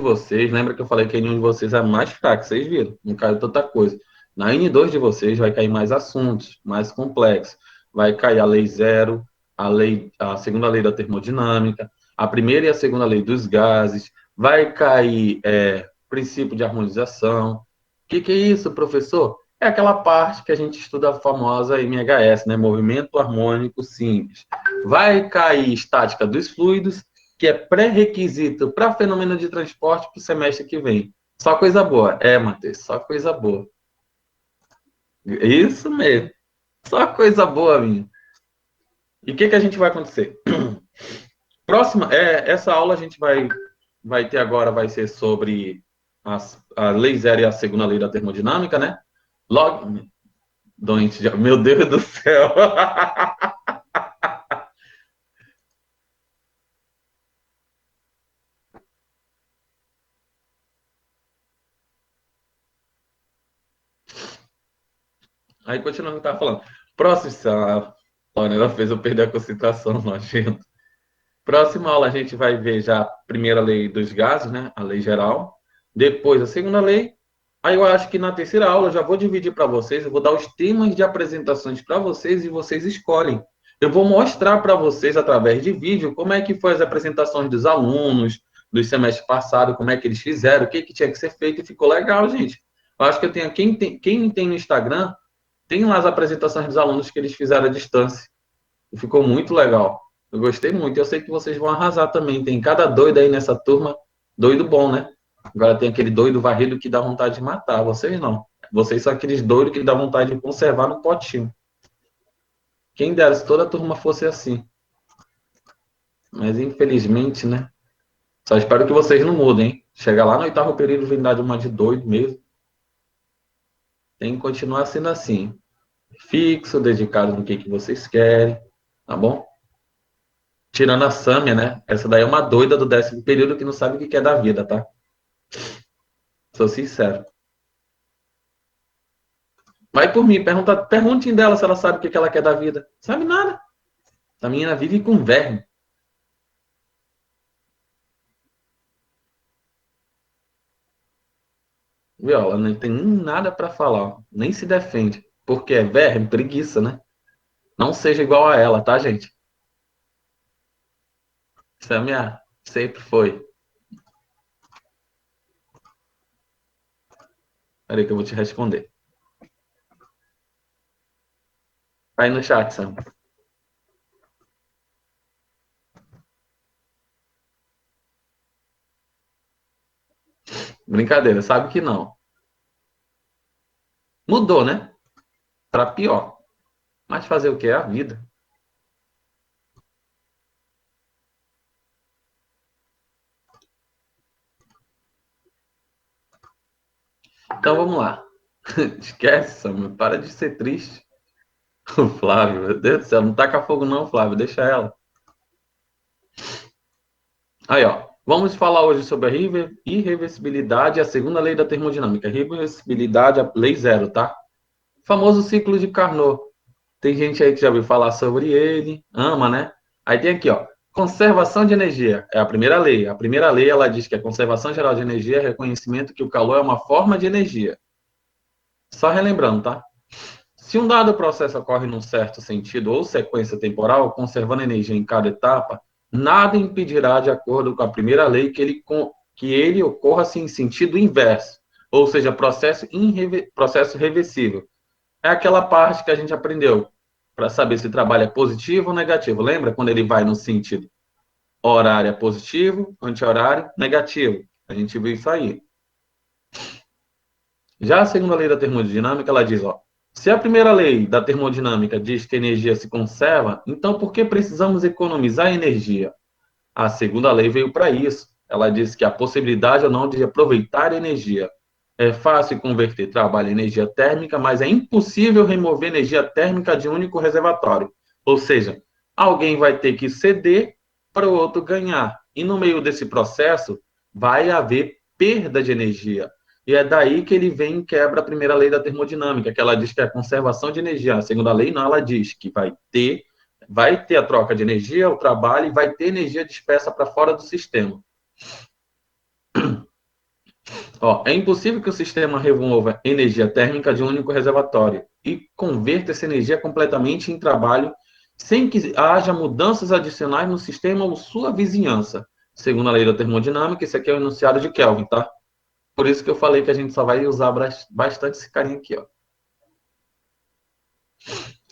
vocês, lembra que eu falei que a N1 de vocês é mais fraca, vocês viram, não caiu tanta coisa. Na N2 de vocês vai cair mais assuntos, mais complexos. Vai cair a lei zero, a segunda lei da termodinâmica, a primeira e a segunda lei dos gases, vai cair princípio de harmonização. O que é isso, professor? É aquela parte que a gente estuda a famosa MHS, né? Movimento harmônico simples. Vai cair estática dos fluidos, que é pré-requisito para fenômeno de transporte para o semestre que vem. Só coisa boa. Matheus, só coisa boa. Isso mesmo. Só coisa boa, minha. E o que a gente vai acontecer? Próxima, essa aula a gente vai ter agora, vai ser sobre a lei zero e a segunda lei da termodinâmica, né? Logo, doente, meu Deus do céu. Aí, continuando o que eu estava falando. Próxima, olha, ela fez eu perder a concentração, nojento. Próxima aula a gente vai ver já a primeira lei dos gases, né? A lei geral. Depois a segunda lei. Aí eu acho que na terceira aula eu já vou dividir para vocês, eu vou dar os temas de apresentações para vocês e vocês escolhem. Eu vou mostrar para vocês através de vídeo como é que foi as apresentações dos alunos do semestre passado, como é que eles fizeram, o que tinha que ser feito e ficou legal, gente. Eu acho que eu tenho quem tem no Instagram, tem lá as apresentações dos alunos que eles fizeram à distância. E ficou muito legal. Eu gostei muito. Eu sei que vocês vão arrasar também. Tem cada doido aí nessa turma. Doido bom, né? Agora tem aquele doido varrido que dá vontade de matar. Vocês não. Vocês são aqueles doidos que dá vontade de conservar no potinho. Quem dera se toda a turma fosse assim. Mas infelizmente, né? Só espero que vocês não mudem, hein? Chegar lá no oitavo período e dar de uma de doido mesmo. Tem que continuar sendo assim. Fixo, dedicado no que vocês querem. Tá bom? Tirando a Sâmia, né? Essa daí é uma doida do 10º período que não sabe o que é da vida, tá? Sou sincero. Vai por mim, perguntem dela se ela sabe o que ela quer da vida. Sabe nada. A menina vive com verme. Viu? Ela não tem nada para falar, nem se defende. Porque é verme, preguiça, né? Não seja igual a ela, tá, gente? Samia sempre foi. Peraí que eu vou te responder. Aí no chat, Sam. Brincadeira, sabe que não. Mudou, né? Para pior. Mas fazer o que é a vida. Então vamos lá. Esquece, Sam. Para de ser triste. O Flávio, meu Deus do céu, não taca fogo não, Flávio, deixa ela. Aí, ó, vamos falar hoje sobre a irreversibilidade e a segunda lei da termodinâmica. Reversibilidade, a lei zero, tá? Famoso ciclo de Carnot. Tem gente aí que já ouviu falar sobre ele, ama, né? Aí tem aqui, ó, conservação de energia. É a primeira lei. A primeira lei, ela diz que a conservação geral de energia é reconhecimento que o calor é uma forma de energia. Só relembrando, tá? Se um dado processo ocorre num certo sentido ou sequência temporal, conservando energia em cada etapa, nada impedirá, de acordo com a primeira lei, que ele ocorra assim, em sentido inverso, ou seja, processo reversível. É aquela parte que a gente aprendeu para saber se o trabalho é positivo ou negativo. Lembra quando ele vai no sentido horário é positivo, anti-horário negativo? A gente viu isso aí. Já a segunda lei da termodinâmica, ela diz, ó, se a primeira lei da termodinâmica diz que a energia se conserva, então por que precisamos economizar energia? A segunda lei veio para isso. Ela diz que a possibilidade ou não de aproveitar energia. É fácil converter trabalho em energia térmica, mas é impossível remover energia térmica de um único reservatório. Ou seja, alguém vai ter que ceder para o outro ganhar. E no meio desse processo, vai haver perda de energia. E é daí que ele vem e quebra a primeira lei da termodinâmica, que ela diz que é a conservação de energia. A segunda lei não, ela diz que vai ter a troca de energia, o trabalho, e vai ter energia dispersa para fora do sistema. Ó, é impossível que o sistema remova energia térmica de um único reservatório e converta essa energia completamente em trabalho sem que haja mudanças adicionais no sistema ou sua vizinhança. Segundo a lei da termodinâmica, isso aqui é o enunciado de Kelvin, tá? Por isso que eu falei que a gente só vai usar bastante esse carinha aqui, ó.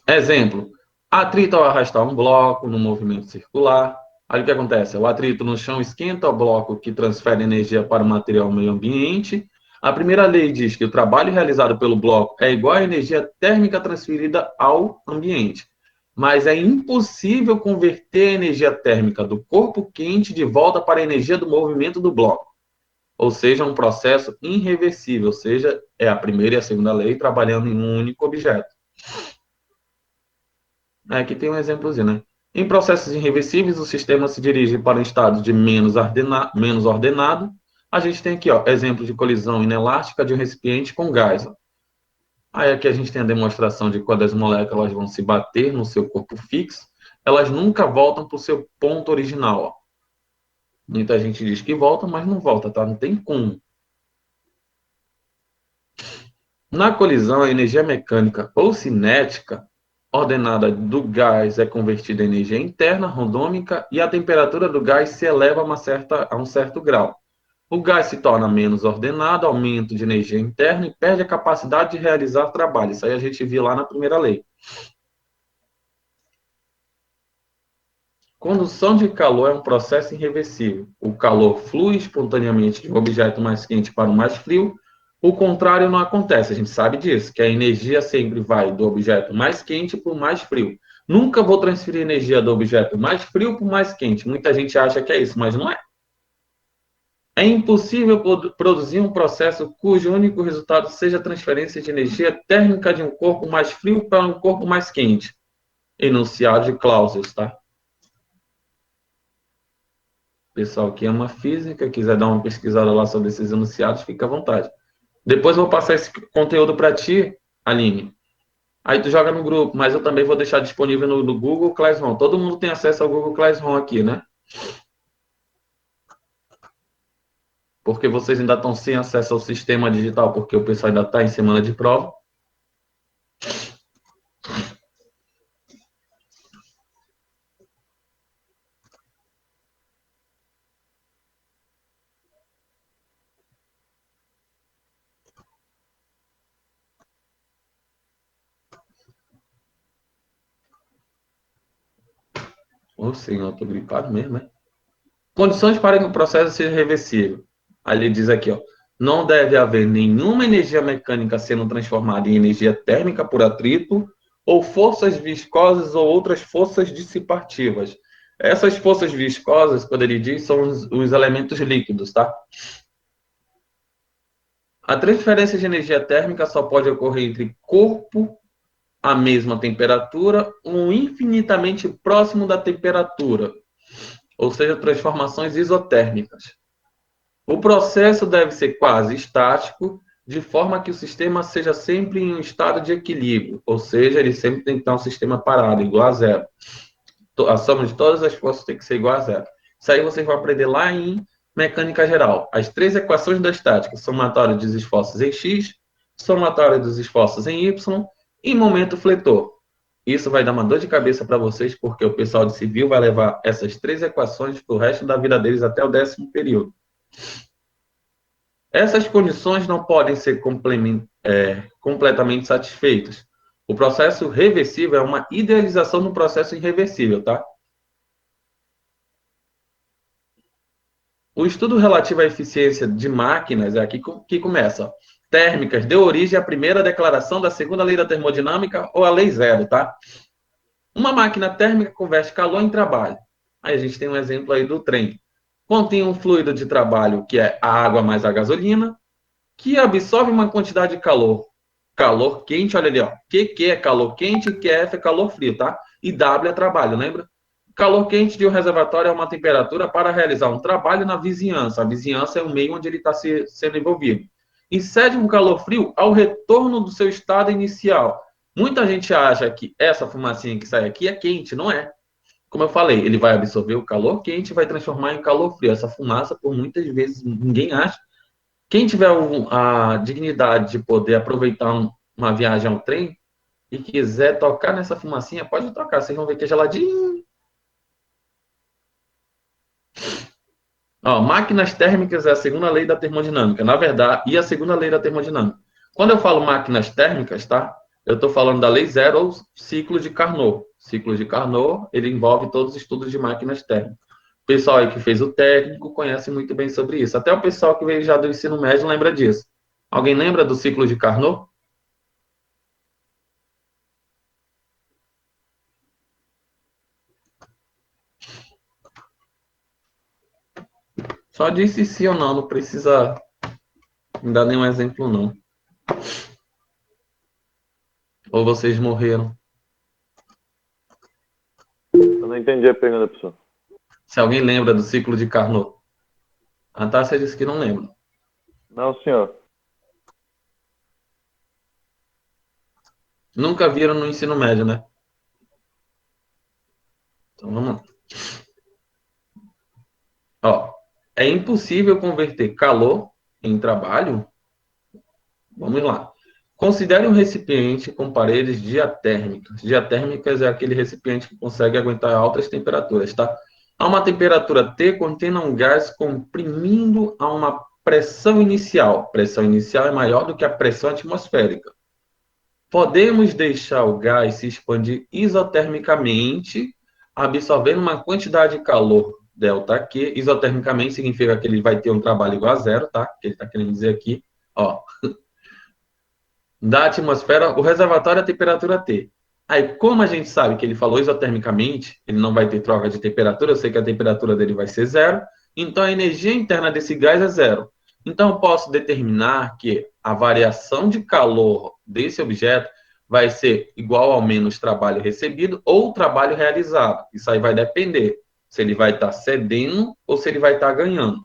Exemplo, atrito ao arrastar um bloco no movimento circular. Aí o que acontece? O atrito no chão esquenta o bloco que transfere energia para o material meio ambiente. A primeira lei diz que o trabalho realizado pelo bloco é igual à energia térmica transferida ao ambiente. Mas é impossível converter a energia térmica do corpo quente de volta para a energia do movimento do bloco. Ou seja, um processo irreversível, ou seja, é a primeira e a segunda lei trabalhando em um único objeto. Aqui tem um exemplozinho, né? Em processos irreversíveis, o sistema se dirige para um estado de menos ordenado. A gente tem aqui, ó, exemplo de colisão inelástica de um recipiente com gás. Ó. Aí aqui a gente tem a demonstração de quando as moléculas vão se bater no seu corpo fixo, elas nunca voltam para o seu ponto original. Ó. Muita gente diz que volta, mas não volta, tá? Não tem como. Na colisão, a energia mecânica ou cinética ordenada do gás é convertida em energia interna, randômica, e a temperatura do gás se eleva a um certo grau. O gás se torna menos ordenado, aumento de energia interna e perde a capacidade de realizar trabalho. Isso aí a gente viu lá na primeira lei. Condução de calor é um processo irreversível. O calor flui espontaneamente de um objeto mais quente para o mais frio. O contrário não acontece, a gente sabe disso, que a energia sempre vai do objeto mais quente para o mais frio. Nunca vou transferir energia do objeto mais frio para o mais quente. Muita gente acha que é isso, mas não é. É impossível produzir um processo cujo único resultado seja a transferência de energia térmica de um corpo mais frio para um corpo mais quente. Enunciado de Clausius, tá? Pessoal que ama física, quiser dar uma pesquisada lá sobre esses enunciados, fica à vontade. Depois eu vou passar esse conteúdo para ti, Aline. Aí tu joga no grupo, mas eu também vou deixar disponível no Google Classroom. Todo mundo tem acesso ao Google Classroom aqui, né? Porque vocês ainda estão sem acesso ao sistema digital, porque o pessoal ainda está em semana de prova. Ô, senhor, eu tô gripado mesmo, né? Condições para que o processo seja reversível. Aí ele diz aqui, ó, não deve haver nenhuma energia mecânica sendo transformada em energia térmica por atrito ou forças viscosas ou outras forças dissipativas. Essas forças viscosas, quando ele diz, são os elementos líquidos, tá? A transferência de energia térmica só pode ocorrer entre corpo a mesma temperatura ou infinitamente próximo da temperatura, ou seja, transformações isotérmicas. O processo deve ser quase estático, de forma que o sistema seja sempre em um estado de equilíbrio, ou seja, ele sempre tem que estar um sistema parado, igual a zero. A soma de todas as forças tem que ser igual a zero. Isso aí vocês vão aprender lá em mecânica geral. As três equações da estática, somatório dos esforços em x, somatório dos esforços em y e momento fletor. Isso vai dar uma dor de cabeça para vocês, porque o pessoal de civil vai levar essas três equações para o resto da vida deles até o 10º período. Essas condições não podem ser completamente satisfeitas. O processo reversível é uma idealização do processo irreversível, tá? O estudo relativo à eficiência de máquinas é aqui que começa. Ó. Térmicas deu origem à primeira declaração da segunda lei da termodinâmica ou a lei zero, tá? Uma máquina térmica converte calor em trabalho. Aí a gente tem um exemplo aí do trem. Contém um fluido de trabalho que é a água mais a gasolina, que absorve uma quantidade de calor. Calor quente, olha ali, ó. Q é calor quente, QF é calor frio, tá? E W é trabalho, lembra? Calor quente de um reservatório é uma temperatura para realizar um trabalho na vizinhança. A vizinhança é o meio onde ele está sendo envolvido. E cede um calor frio ao retorno do seu estado inicial. Muita gente acha que essa fumacinha que sai aqui é quente, não é. Como eu falei, ele vai absorver o calor quente e vai transformar em calor frio. Essa fumaça, por muitas vezes, ninguém acha Quem tiver a dignidade de poder aproveitar uma viagem ao trem e quiser tocar nessa fumacinha, pode tocar. Vocês vão ver que é geladinho. Ó, máquinas térmicas é a segunda lei da termodinâmica, na verdade, e a segunda lei da termodinâmica. Quando eu falo máquinas térmicas, tá? Eu estou falando da lei zero ou ciclo de Carnot. Ciclo de Carnot, ele envolve todos os estudos de máquinas térmicas. O pessoal aí que fez o técnico conhece muito bem sobre isso. Até o pessoal que veio já do ensino médio lembra disso. Alguém lembra do ciclo de Carnot? Só disse sim ou não, não precisa me dar nenhum exemplo, não. Ou vocês morreram. Eu não entendi a pergunta, pessoal. Se alguém lembra do ciclo de Carnot. A Tássia disse que não lembra. Não, senhor. Nunca viram no ensino médio, né? Então vamos lá. Ó, é impossível converter calor em trabalho? Vamos lá. Considere um recipiente com paredes diatérmicas. Diatérmicas é aquele recipiente que consegue aguentar altas temperaturas, tá? A uma temperatura T contém um gás comprimindo a uma pressão inicial. Pressão inicial é maior do que a pressão atmosférica. Podemos deixar o gás se expandir isotermicamente, absorvendo uma quantidade de calor ΔQ. Isotermicamente significa que ele vai ter um trabalho igual a zero, tá? Que ele está querendo dizer aqui, ó, da atmosfera, o reservatório é a temperatura T. Aí, como a gente sabe que ele falou isotermicamente, ele não vai ter troca de temperatura, eu sei que a temperatura dele vai ser zero, então a energia interna desse gás é zero. Então, eu posso determinar que a variação de calor desse objeto vai ser igual ao menos trabalho recebido ou trabalho realizado. Isso aí vai depender se ele vai estar cedendo ou se ele vai estar ganhando.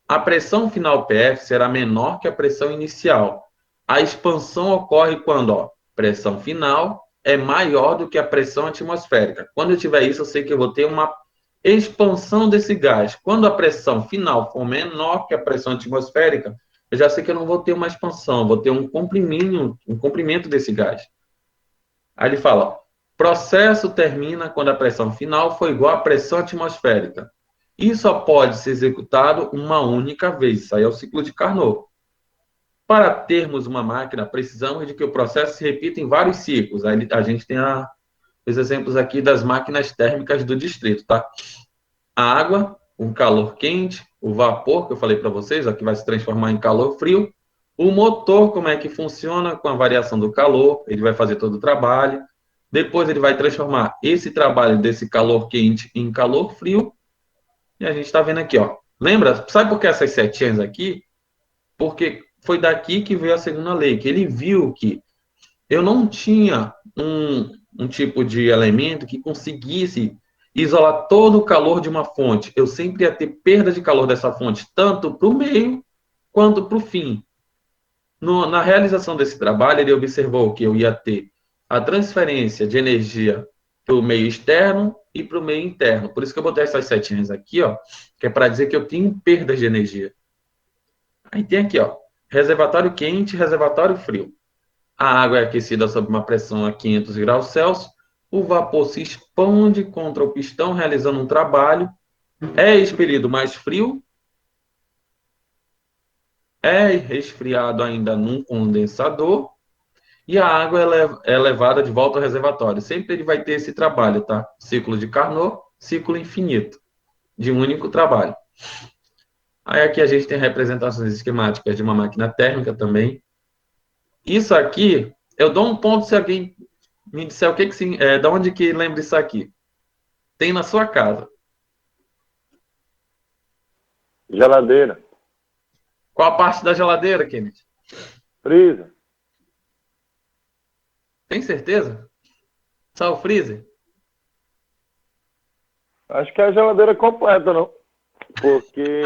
A pressão final PF será menor que a pressão inicial. A expansão ocorre quando a pressão final é maior do que a pressão atmosférica. Quando eu tiver isso, eu sei que eu vou ter uma expansão desse gás. Quando a pressão final for menor que a pressão atmosférica, eu já sei que eu não vou ter uma expansão, vou ter um comprimento desse gás. Aí ele fala, processo termina quando a pressão final for igual à pressão atmosférica. Isso só pode ser executado uma única vez. Isso aí é o ciclo de Carnot. Para termos uma máquina, precisamos de que o processo se repita em vários ciclos. Aí a gente tem os exemplos aqui das máquinas térmicas do distrito, tá? A água, o calor quente, o vapor, que eu falei para vocês, ó, que vai se transformar em calor frio. O motor, como é que funciona com a variação do calor, ele vai fazer todo o trabalho. Depois ele vai transformar esse trabalho desse calor quente em calor frio. E a gente está vendo aqui, ó. Lembra? Sabe por que essas setinhas aqui? Porque foi daqui que veio a segunda lei, que ele viu que eu não tinha um tipo de elemento que conseguisse isolar todo o calor de uma fonte. Eu sempre ia ter perda de calor dessa fonte, tanto para o meio quanto para o fim. Na realização desse trabalho, ele observou que eu ia ter a transferência de energia para o meio externo e para o meio interno. Por isso que eu botei essas setinhas aqui, ó, que é para dizer que eu tenho perdas de energia. Aí tem aqui, ó, reservatório quente, reservatório frio. A água é aquecida sob uma pressão a 500 graus Celsius. O vapor se expande contra o pistão, realizando um trabalho. É expelido mais frio. É resfriado ainda num condensador. E a água é levada de volta ao reservatório. Sempre ele vai ter esse trabalho, tá? Ciclo de Carnot, ciclo infinito, de um único trabalho. Aí aqui a gente tem representações esquemáticas de uma máquina térmica também. Isso aqui, eu dou um ponto se alguém me disser o que que sim, da onde que lembra isso aqui. Tem na sua casa. Geladeira. Qual a parte da geladeira, Kenneth? Freezer. Tem certeza? Só o freezer? Acho que é a geladeira completa, não? Porque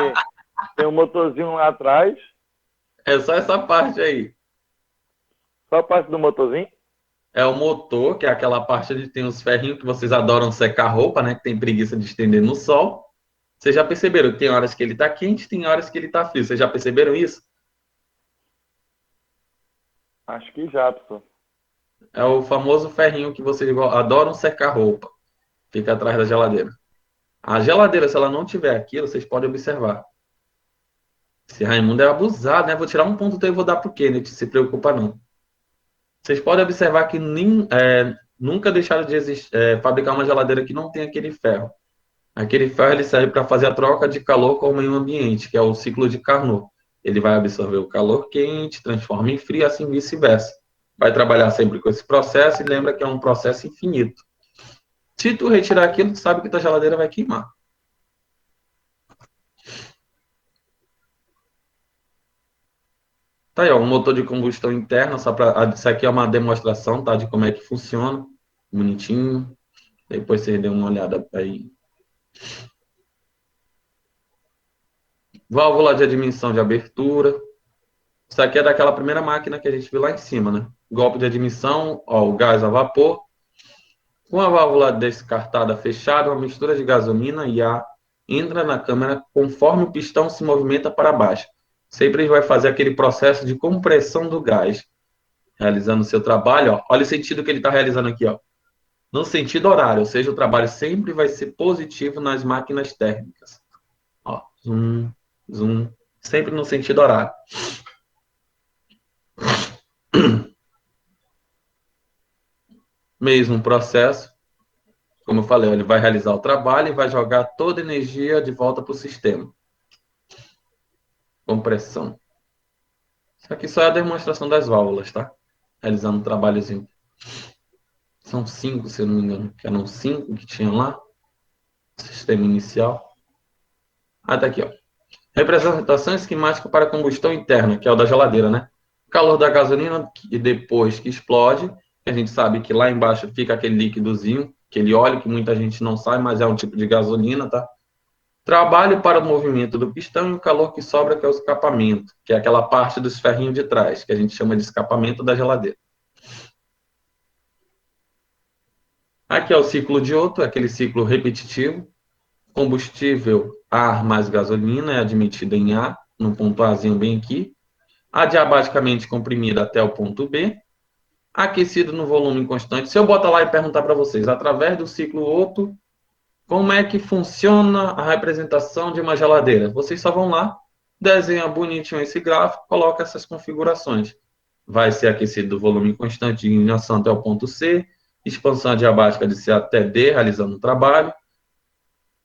tem um motorzinho lá atrás. É só essa parte aí. Só a parte do motorzinho. É o motor, que é aquela parte onde tem os ferrinhos que vocês adoram secar roupa, né? Que tem preguiça de estender no sol. Vocês já perceberam que tem horas que ele está quente, tem horas que ele está frio. Vocês já perceberam isso? Acho que já, professor. É o famoso ferrinho que vocês adoram secar roupa. Fica atrás da geladeira. A geladeira, se ela não tiver aquilo, vocês podem observar. Esse Raimundo é abusado, né? Vou tirar um ponto teu e vou dar pro Kenneth, se preocupa não. Vocês podem observar que nunca deixaram de fabricar uma geladeira que não tem aquele ferro. Aquele ferro ele serve para fazer a troca de calor com o meio ambiente, que é o ciclo de Carnot. Ele vai absorver o calor quente, transforma em frio, assim vice-versa. Vai trabalhar sempre com esse processo e lembra que é um processo infinito. Se tu retirar aquilo, tu sabe que tua geladeira vai queimar. Tá aí, ó, um motor de combustão interna, só para isso aqui é uma demonstração, tá, de como é que funciona, bonitinho. Depois vocês dêem uma olhada aí. Válvula de admissão de abertura. Isso aqui é daquela primeira máquina que a gente viu lá em cima, né? Golpe de admissão, ó, o gás a vapor. Com a válvula descartada fechada, uma mistura de gasolina e ar entra na câmara conforme o pistão se movimenta para baixo. Sempre ele vai fazer aquele processo de compressão do gás, realizando o seu trabalho. Ó. Olha o sentido que ele está realizando aqui, ó. No sentido horário, ou seja, o trabalho sempre vai ser positivo nas máquinas térmicas. Ó, zoom, zoom, sempre no sentido horário. Mesmo processo, como eu falei, ele vai realizar o trabalho e vai jogar toda a energia de volta para o sistema. Compressão. Isso aqui só é a demonstração das válvulas, tá? Realizando um trabalhozinho. São 5, se eu não me engano. Que eram 5 que tinham lá. Sistema inicial. Ah, tá aqui, ó. Representação esquemática para combustão interna, que é o da geladeira, né? Calor da gasolina e depois que explode, a gente sabe que lá embaixo fica aquele líquidozinho, aquele óleo que muita gente não sabe, mas é um tipo de gasolina, tá? Trabalho para o movimento do pistão e o calor que sobra, que é o escapamento, que é aquela parte dos ferrinhos de trás, que a gente chama de escapamento da geladeira. Aqui é o ciclo de Otto, aquele ciclo repetitivo. Combustível, ar mais gasolina é admitida em A, no ponto Azinho bem aqui. Adiabaticamente comprimida até o ponto B. Aquecido no volume constante. Se eu botar lá e perguntar para vocês, através do ciclo Otto, como é que funciona a representação de uma geladeira? Vocês só vão lá, desenha bonitinho esse gráfico, coloca essas configurações. Vai ser aquecido do volume constante de ignição até o ponto C, expansão adiabática de C até D, realizando o trabalho,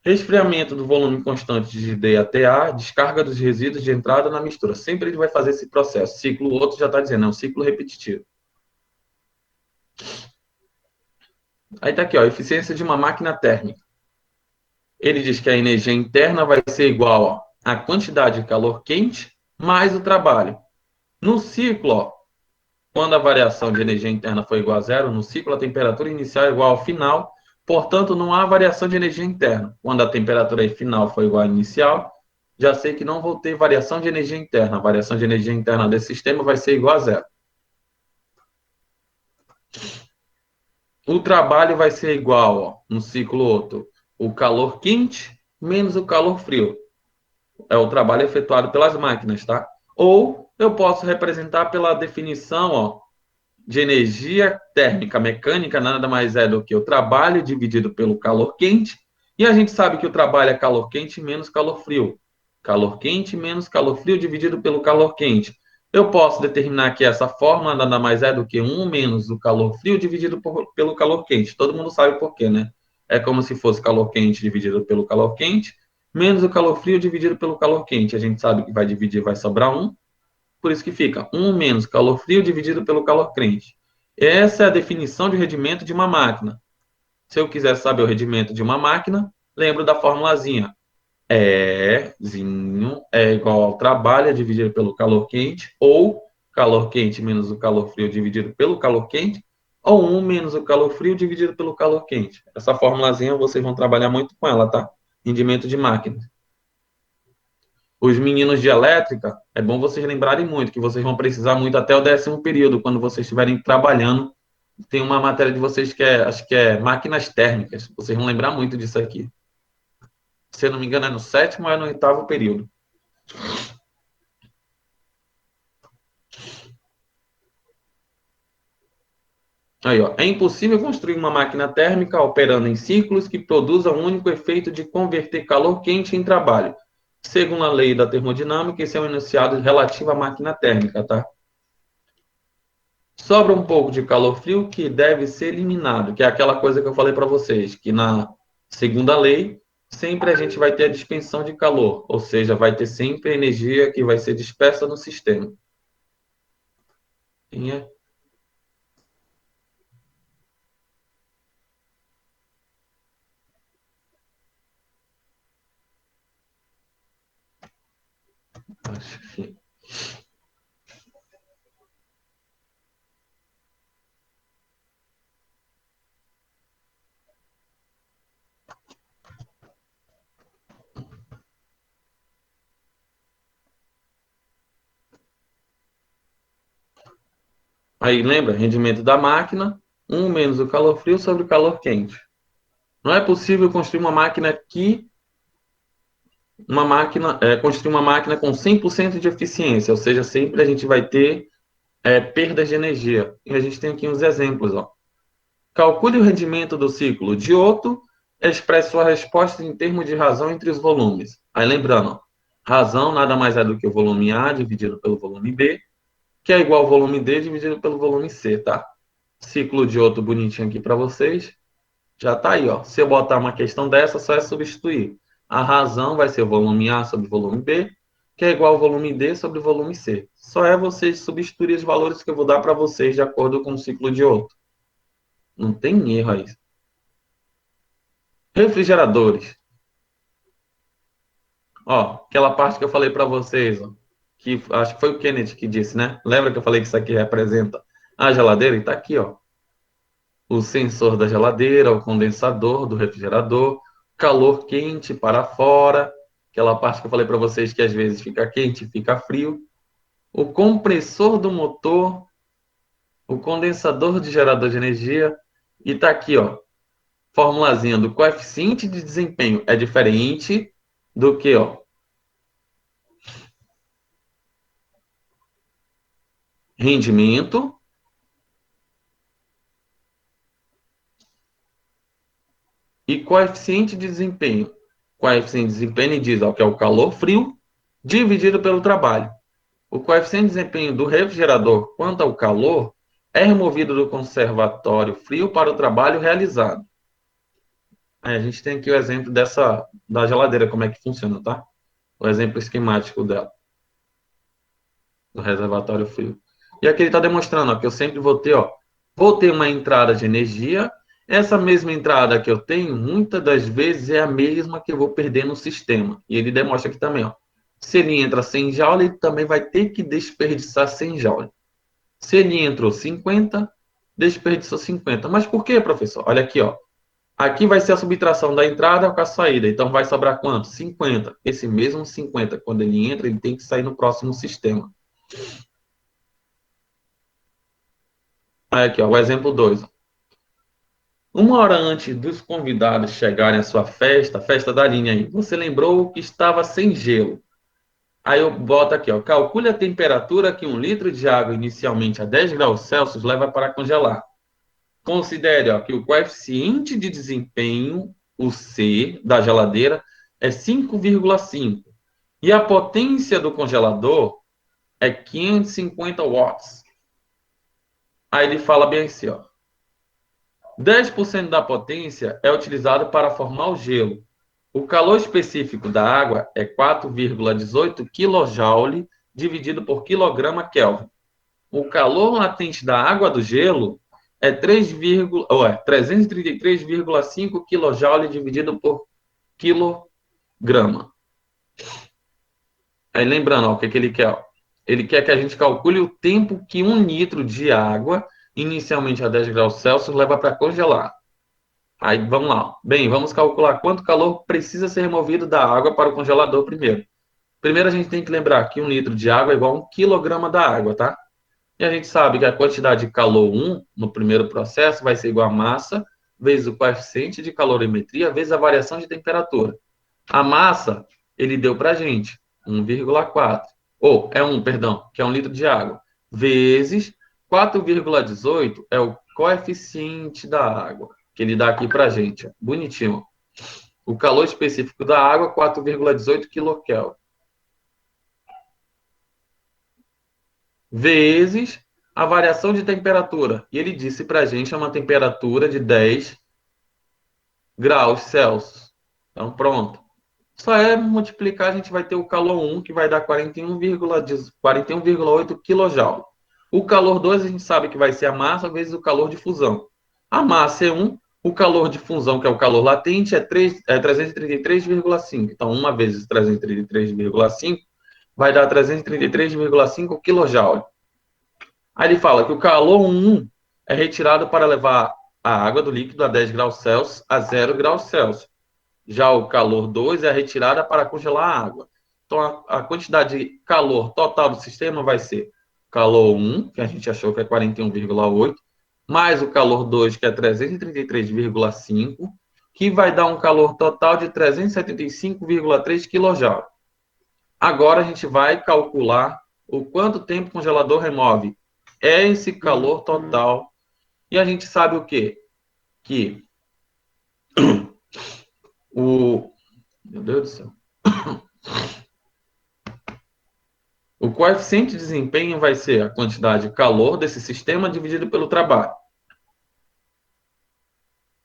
resfriamento do volume constante de D até A, descarga dos resíduos de entrada na mistura. Sempre ele vai fazer esse processo. Ciclo outro já está dizendo, é um ciclo repetitivo. Aí está aqui, ó, eficiência de uma máquina térmica. Ele diz que a energia interna vai ser igual ó, à quantidade de calor quente mais o trabalho. No ciclo, ó, quando a variação de energia interna for igual a zero, no ciclo a temperatura inicial é igual ao final, portanto não há variação de energia interna. Quando a temperatura final for igual à inicial, já sei que não vou ter variação de energia interna. A variação de energia interna desse sistema vai ser igual a zero. O trabalho vai ser igual, ó, no ciclo outro, o calor quente menos o calor frio. É o trabalho efetuado pelas máquinas, tá? Ou eu posso representar pela definição, ó, de energia térmica mecânica, nada mais é do que o trabalho dividido pelo calor quente, e a gente sabe que o trabalho é calor quente menos calor frio. Calor quente menos calor frio dividido pelo calor quente. Eu posso determinar que essa fórmula nada mais é do que 1 menos o calor frio dividido pelo calor quente. Todo mundo sabe por quê, né? É como se fosse calor quente dividido pelo calor quente, menos o calor frio dividido pelo calor quente. A gente sabe que vai dividir, vai sobrar 1, por isso que fica 1 menos calor frio dividido pelo calor quente. Essa é a definição de rendimento de uma máquina. Se eu quiser saber o rendimento de uma máquina, lembro da formulazinha. Ezinho é igual ao trabalho dividido pelo calor quente, ou calor quente menos o calor frio dividido pelo calor quente, ou 1 menos o calor frio dividido pelo calor quente. Essa formulazinha vocês vão trabalhar muito com ela, tá? Rendimento de máquina. Os meninos de elétrica, é bom vocês lembrarem muito, que vocês vão precisar muito até o 10º período, quando vocês estiverem trabalhando. Tem uma matéria de vocês que acho que é máquinas térmicas. Vocês vão lembrar muito disso aqui. Se eu não me engano, é no 7º ou é no 8º período. Aí, ó. É impossível construir uma máquina térmica operando em ciclos que produza um único efeito de converter calor quente em trabalho. Segundo a lei da termodinâmica, esse é um enunciado relativo à máquina térmica, tá? Sobra um pouco de calor frio que deve ser eliminado, que é aquela coisa que eu falei para vocês, que na segunda lei, sempre a gente vai ter a dispensão de calor, ou seja, vai ter sempre energia que vai ser dispersa no sistema. Quem é? Acho que... Aí lembra, rendimento da máquina, 1 menos o calor frio sobre o calor quente. Não é possível construir uma máquina construir uma máquina com 100% de eficiência, ou seja, sempre a gente vai ter perdas de energia. E a gente tem aqui uns exemplos, ó. Calcule o rendimento do ciclo de Otto, expresse sua resposta em termos de razão entre os volumes. Aí lembrando, ó, razão nada mais é do que o volume A dividido pelo volume B, que é igual ao volume D dividido pelo volume C, tá? Ciclo de Otto bonitinho aqui para vocês. Já está aí, ó. Se eu botar uma questão dessa, só é substituir. A razão vai ser o volume A sobre o volume B, que é igual ao volume D sobre o volume C. Só é vocês substituir os valores que eu vou dar para vocês de acordo com o ciclo de Otto. Não tem erro aí. Refrigeradores. Ó, aquela parte que eu falei para vocês, ó, que acho que foi o Kennedy que disse, né? Lembra que eu falei que isso aqui representa a geladeira? E está aqui, ó. O sensor da geladeira, o condensador do refrigerador, calor quente para fora, aquela parte que eu falei para vocês que às vezes fica quente e fica frio, o compressor do motor, o condensador de gerador de energia, e tá aqui, ó, formulazinha do coeficiente de desempenho é diferente do que, ó, rendimento e coeficiente de desempenho. Coeficiente de desempenho diz, ó, que é o calor frio dividido pelo trabalho. O coeficiente de desempenho do refrigerador quanto ao calor é removido do conservatório frio para o trabalho realizado. Aí a gente tem aqui o exemplo da geladeira, como é que funciona, tá? O exemplo esquemático dela, do reservatório frio. E aqui ele está demonstrando, ó, que eu sempre vou ter uma entrada de energia. Essa mesma entrada que eu tenho, muitas das vezes é a mesma que eu vou perder no sistema. E ele demonstra aqui também, ó. Se ele entra 100 joule, ele também vai ter que desperdiçar 100 joule. Se ele entrou 50, desperdiçou 50. Mas por quê, professor? Olha aqui, ó. Aqui vai ser a subtração da entrada com a saída. Então vai sobrar quanto? 50. Esse mesmo 50, quando ele entra, ele tem que sair no próximo sistema. Aí aqui, ó, o exemplo 2. Uma hora antes dos convidados chegarem à sua festa, festa da linha aí, você lembrou que estava sem gelo. Aí eu boto aqui, ó, calcule a temperatura que 1 litro de água inicialmente a 10 graus Celsius leva para congelar. Considere, ó, que o coeficiente de desempenho, o C, da geladeira, é 5,5. E a potência do congelador é 550 watts. Aí ele fala bem assim, ó. 10% da potência é utilizado para formar o gelo. O calor específico da água é 4,18 kJ dividido por quilograma Kelvin. O calor latente da água do gelo é 333,5 kJ dividido por quilograma. Aí lembrando, ó, o que, que ele quer? Ó. Ele quer que a gente calcule o tempo que 1 litro de água, inicialmente a 10 graus Celsius, leva para congelar. Aí vamos lá. Bem, vamos calcular quanto calor precisa ser removido da água para o congelador primeiro. Primeiro a gente tem que lembrar que 1 litro de água é igual a 1 kg da água, tá? E a gente sabe que a quantidade de calor 1 no primeiro processo vai ser igual a massa vezes o coeficiente de calorimetria vezes a variação de temperatura. A massa, ele deu para a gente 1,4. Ou, é 1, perdão, que é 1 litro de água. Vezes 4,18 é o coeficiente da água, que ele dá aqui para a gente. Bonitinho. O calor específico da água, 4,18 kcal. Vezes a variação de temperatura. E ele disse para a gente é uma temperatura de 10 graus Celsius. Então, pronto. Só é multiplicar, a gente vai ter o calor 1, que vai dar 41,8 kJ. O calor 2, a gente sabe que vai ser a massa vezes o calor de fusão. A massa é 1, o calor de fusão, que é o calor latente, é 333,5. Então, 1 vezes 333,5 vai dar 333,5 kJ. Aí ele fala que o calor 1 é retirado para levar a água do líquido a 10 graus Celsius a 0 graus Celsius. Já o calor 2 é a retirada para congelar a água. Então, a quantidade de calor total do sistema vai ser calor 1, que a gente achou que é 41,8, mais o calor 2, que é 333,5, que vai dar um calor total de 375,3 kJ. Agora a gente vai calcular o quanto tempo o congelador remove esse calor total. E a gente sabe o quê? Que o... Meu Deus do céu. O coeficiente de desempenho vai ser a quantidade de calor desse sistema dividido pelo trabalho.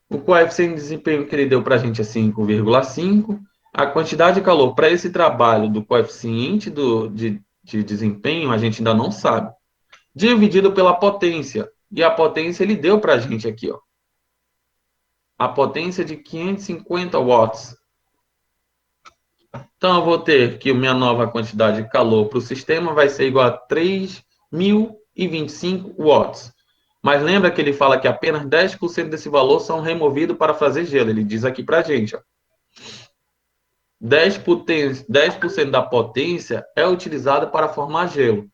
O coeficiente de desempenho que ele deu para a gente é 5,5. A quantidade de calor para esse trabalho do coeficiente de desempenho a gente ainda não sabe. Dividido pela potência. E a potência ele deu para a gente aqui, ó. A potência de 550 watts. Então, eu vou ter que a minha nova quantidade de calor para o sistema vai ser igual a 3.025 watts. Mas lembra que ele fala que apenas 10% desse valor são removidos para fazer gelo. Ele diz aqui para a gente, ó, 10% da potência é utilizada para formar gelo.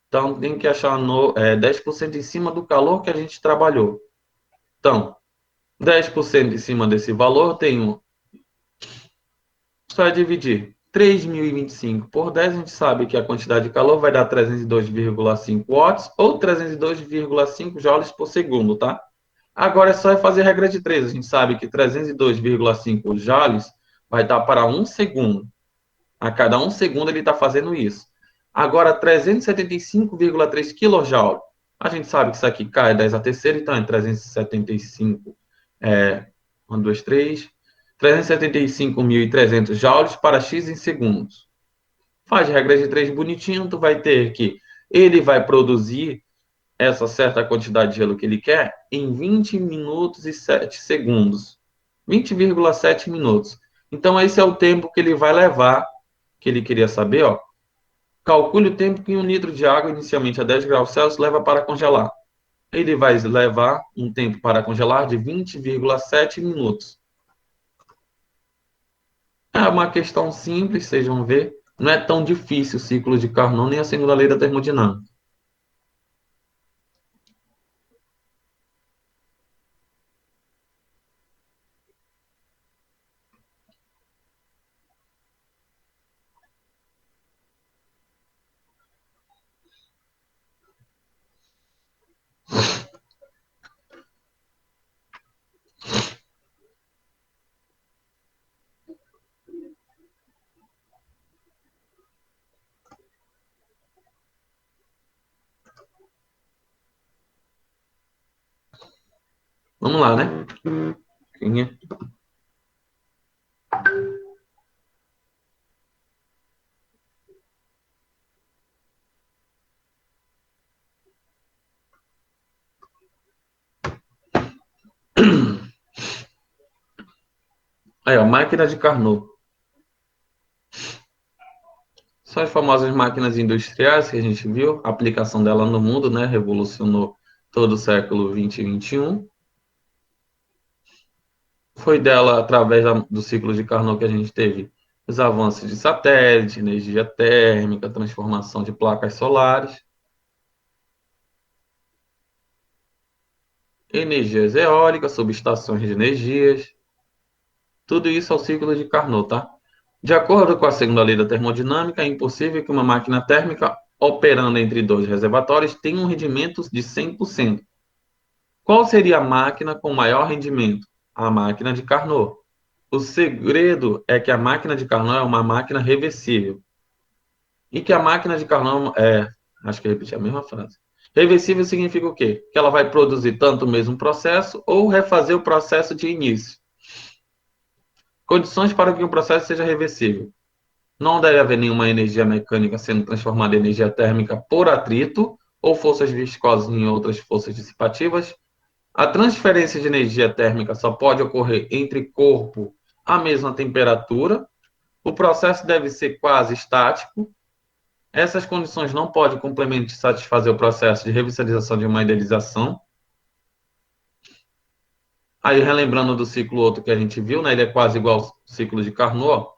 Então, tem que achar 10% em cima do calor que a gente trabalhou. Então, 10% em cima desse valor, tenho só dividir 3.025 por 10, a gente sabe que a quantidade de calor vai dar 302,5 watts ou 302,5 joules por segundo, tá? Agora é só fazer a regra de 3. A gente sabe que 302,5 joules vai dar para 1 segundo. A cada 1 segundo ele está fazendo isso. Agora, 375,3 kJ. A gente sabe que isso aqui cai 10 a terceira, então é 375, 1, 2, 3, 375.300 joules para X em segundos. Faz regra de 3 bonitinho, tu vai ter que ele vai produzir essa certa quantidade de gelo que ele quer em 20 minutos e 7 segundos. 20,7 minutos. Então, esse é o tempo que ele vai levar, que ele queria saber, ó. Calcule o tempo que 1 litro de água, inicialmente a 10 graus Celsius, leva para congelar. Ele vai levar um tempo para congelar de 20,7 minutos. É uma questão simples, vocês vão ver. Não é tão difícil o ciclo de Carnot, nem a segunda lei da termodinâmica. Vamos lá, né? Quem é? Aí, ó, máquina de Carnot. São as famosas máquinas industriais que a gente viu, a aplicação dela no mundo, né? Revolucionou todo o século 20 e 21. Foi dela, através do ciclo de Carnot, que a gente teve os avanços de satélite, energia térmica, transformação de placas solares, energias eólicas, subestações de energias. Tudo isso é o ciclo de Carnot, tá? De acordo com a segunda lei da termodinâmica, é impossível que uma máquina térmica operando entre dois reservatórios tenha um rendimento de 100%. Qual seria a máquina com maior rendimento? A máquina de Carnot. O segredo é que a máquina de Carnot é uma máquina reversível. E que a máquina de Carnot acho que eu repeti a mesma frase. Reversível significa o quê? Que ela vai produzir tanto o mesmo processo ou refazer o processo de início. Condições para que um processo seja reversível. Não deve haver nenhuma energia mecânica sendo transformada em energia térmica por atrito ou forças viscosas em outras forças dissipativas. A transferência de energia térmica só pode ocorrer entre corpo à mesma temperatura. O processo deve ser quase estático. Essas condições não podem complementar satisfazer o processo de revitalização de uma idealização. Aí, relembrando do ciclo outro que a gente viu, né, ele é quase igual ao ciclo de Carnot.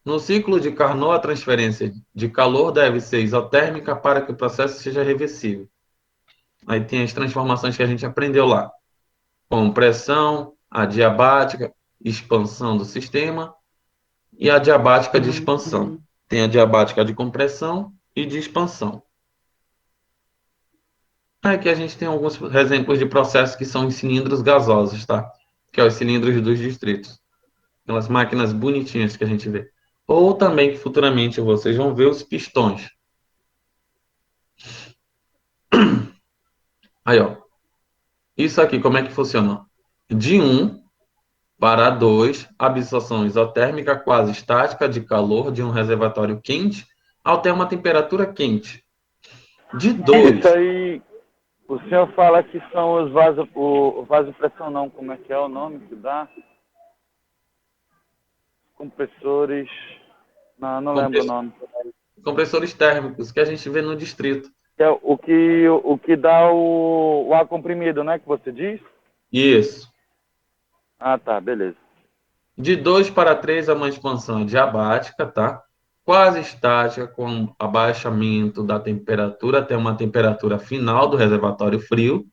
No ciclo de Carnot, a transferência de calor deve ser isotérmica para que o processo seja reversível. Aí tem as transformações que a gente aprendeu lá. Compressão, adiabática, expansão do sistema e a adiabática de expansão. Tem a adiabática de compressão e de expansão. Aqui a gente tem alguns exemplos de processos que são em cilindros gasosos, tá? Que é os cilindros dos distritos. Aquelas máquinas bonitinhas que a gente vê. Ou também que futuramente vocês vão ver os pistões. Aí, ó. Isso aqui, como é que funciona? De 1 para 2, absorção isotérmica quase estática de calor de um reservatório quente até uma temperatura quente. De Isso 2, aí, o senhor fala que são os o vasopressão não, como é que é o nome que dá? Compressores, não, não lembro o nome. compressores térmicos que a gente vê no distrito. É o que dá o ar comprimido, né, que você diz? Isso. Ah, tá, beleza. De 2 para 3 é uma expansão adiabática, tá? Quase estática, com abaixamento da temperatura até uma temperatura final do reservatório frio.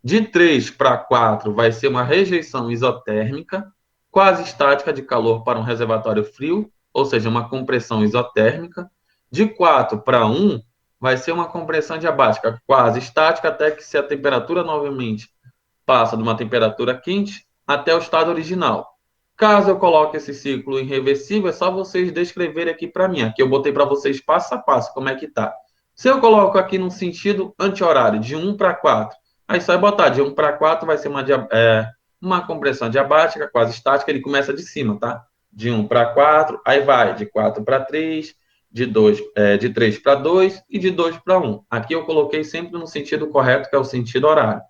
De 3 para 4 vai ser uma rejeição isotérmica, quase estática de calor para um reservatório frio, ou seja, uma compressão isotérmica. De 4 para 1 vai ser uma compressão diabática, quase estática, até que se a temperatura novamente passa de uma temperatura quente até o estado original. Caso eu coloque esse ciclo irreversível, é só vocês descreverem aqui para mim. Aqui eu botei para vocês passo a passo como é que tá. Se eu coloco aqui no sentido anti-horário, de 1 para 4, aí só é botar de 1 para 4, vai ser uma compressão diabática, quase estática, ele começa de cima, tá? De 1 para 4, aí vai de 4 para 3, de 3 para 2 e de 2 para 1. Aqui eu coloquei sempre no sentido correto, que é o sentido horário.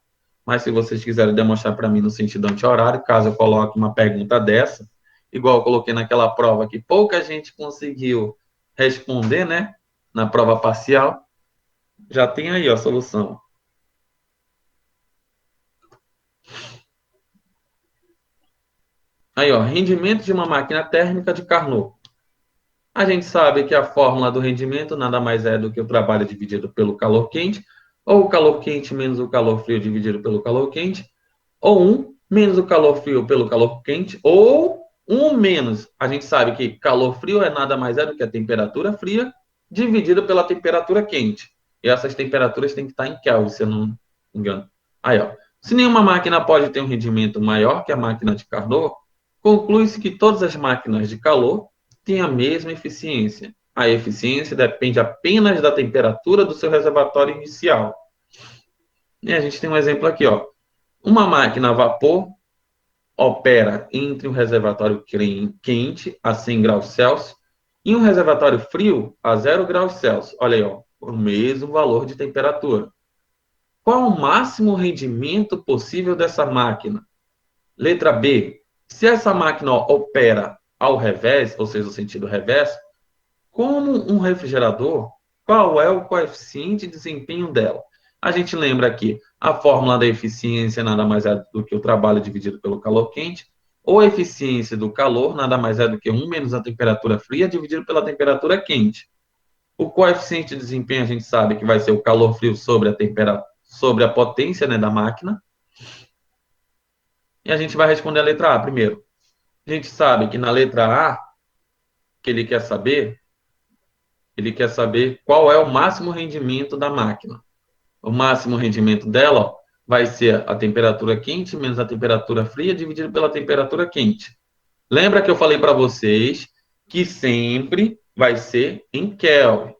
Mas se vocês quiserem demonstrar para mim no sentido anti-horário, caso eu coloque uma pergunta dessa, igual eu coloquei naquela prova que pouca gente conseguiu responder, né? Na prova parcial, já tem aí ó, a solução. Aí, ó, rendimento de uma máquina térmica de Carnot. A gente sabe que a fórmula do rendimento nada mais é do que o trabalho dividido pelo calor quente, ou o calor quente menos o calor frio dividido pelo calor quente, ou 1 menos o calor frio pelo calor quente, ou 1 menos. A gente sabe que calor frio é nada mais é do que a temperatura fria dividida pela temperatura quente. E essas temperaturas têm que estar em Kelvin, se eu não me engano. Aí, ó. Se nenhuma máquina pode ter um rendimento maior que a máquina de Carnot, conclui-se que todas as máquinas de calor têm a mesma eficiência. A eficiência depende apenas da temperatura do seu reservatório inicial. E a gente tem um exemplo aqui, ó. Uma máquina a vapor opera entre um reservatório quente a 100 graus Celsius e um reservatório frio a 0 graus Celsius. Olha aí, ó, o mesmo valor de temperatura. Qual o máximo rendimento possível dessa máquina? Letra B. Se essa máquina opera ao revés, ou seja, no sentido reverso, como um refrigerador, qual é o coeficiente de desempenho dela? A gente lembra aqui, a fórmula da eficiência nada mais é do que o trabalho dividido pelo calor quente, ou a eficiência do calor nada mais é do que 1 menos a temperatura fria dividido pela temperatura quente. O coeficiente de desempenho a gente sabe que vai ser o calor frio sobre a potência, né, da máquina. E a gente vai responder a letra A primeiro. A gente sabe que na letra A que ele quer saber? Ele quer saber qual é o máximo rendimento da máquina. O máximo rendimento dela, ó, vai ser a temperatura quente menos a temperatura fria dividido pela temperatura quente. Lembra que eu falei para vocês que sempre vai ser em Kelvin.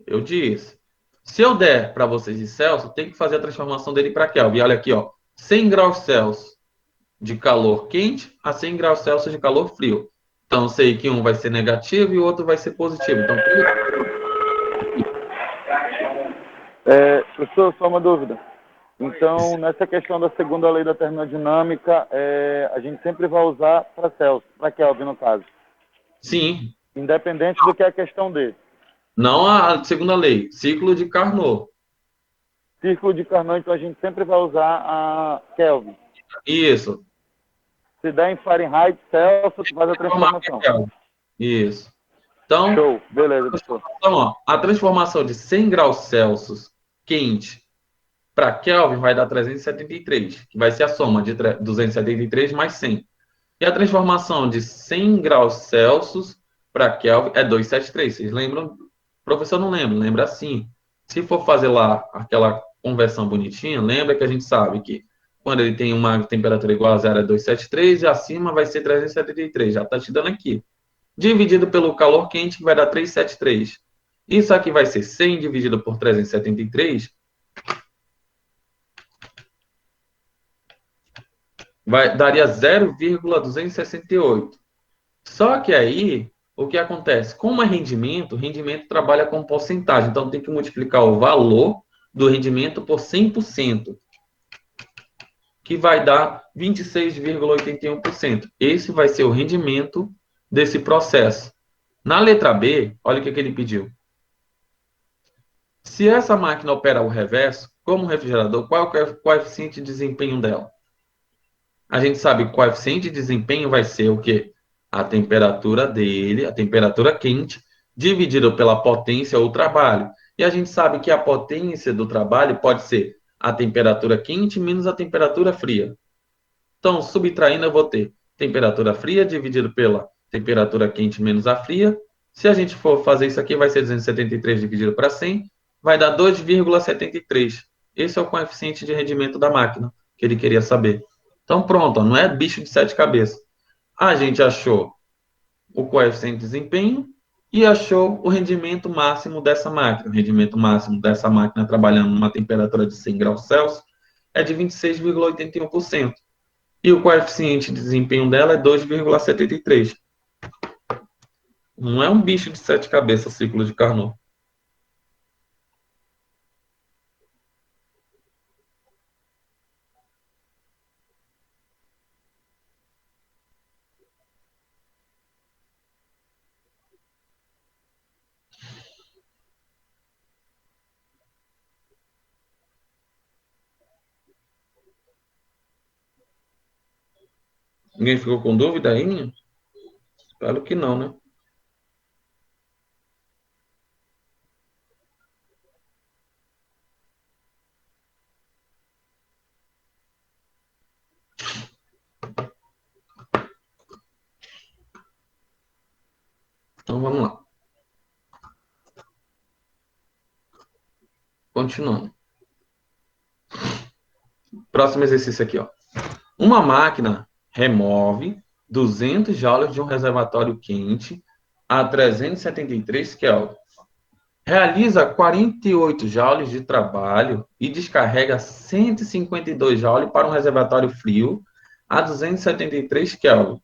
Eu disse. Se eu der para vocês em Celsius, tem que fazer a transformação dele para Kelvin. Olha aqui, ó, 100 graus Celsius de calor quente a 100 graus Celsius de calor frio. Então, sei que um vai ser negativo e o outro vai ser positivo. Então, Professor, só uma dúvida. Então, nessa questão da segunda lei da termodinâmica, a gente sempre vai usar para Celsius, para Kelvin, no caso. sim, Independente do que é a questão dele. não a segunda lei, ciclo de Carnot. Círculo de Carnot, então a gente sempre vai usar a Kelvin. Isso. Se der em Fahrenheit, Celsius, faz a transformação. Isso. Então, Show, beleza, professor. então ó, a transformação de 100 graus Celsius quente para Kelvin vai dar 373, que vai ser a soma de 273 mais 100. E a transformação de 100 graus Celsius para Kelvin é 273. Vocês lembram? O professor não lembra, lembra assim. Se for fazer lá aquela conversão bonitinha, lembra que a gente sabe que quando ele tem uma temperatura igual a zero é 273 e acima vai ser 373. Já está te dando aqui. Dividido pelo calor quente, que vai dar 373. Isso aqui vai ser 100 dividido por 373. Daria 0,268. Só que aí, o que acontece? Como é rendimento, o rendimento trabalha com porcentagem. Então, tem que multiplicar o valor do rendimento por 100%, que vai dar 26,81%. Esse vai ser o rendimento desse processo. Na letra B, olha o que ele pediu. Se essa máquina opera o reverso, como refrigerador, qual é o coeficiente de desempenho dela? A gente sabe que o coeficiente de desempenho vai ser o quê? A temperatura dele, a temperatura quente, dividido pela potência ou trabalho. E a gente sabe que a potência do trabalho pode ser a temperatura quente menos a temperatura fria. Então, subtraindo, eu vou ter temperatura fria dividido pela temperatura quente menos a fria. Se a gente for fazer isso aqui, vai ser 273 dividido para 100, vai dar 2,73. Esse é o coeficiente de rendimento da máquina que ele queria saber. Então, pronto, não é bicho de sete cabeças. A gente achou o coeficiente de desempenho e achou o rendimento máximo dessa máquina. O rendimento máximo dessa máquina trabalhando numa temperatura de 100 graus Celsius é de 26,81%. E o coeficiente de desempenho dela é 2,73. Não é um bicho de sete cabeças, ciclo de Carnot. Ninguém ficou com dúvida aí? Espero que não, né? Então vamos lá. Continuando. Próximo exercício aqui, ó. Uma máquina remove 200 joules de um reservatório quente a 373 Kelvin. Realiza 48 joules de trabalho e descarrega 152 joules para um reservatório frio a 273 Kelvin.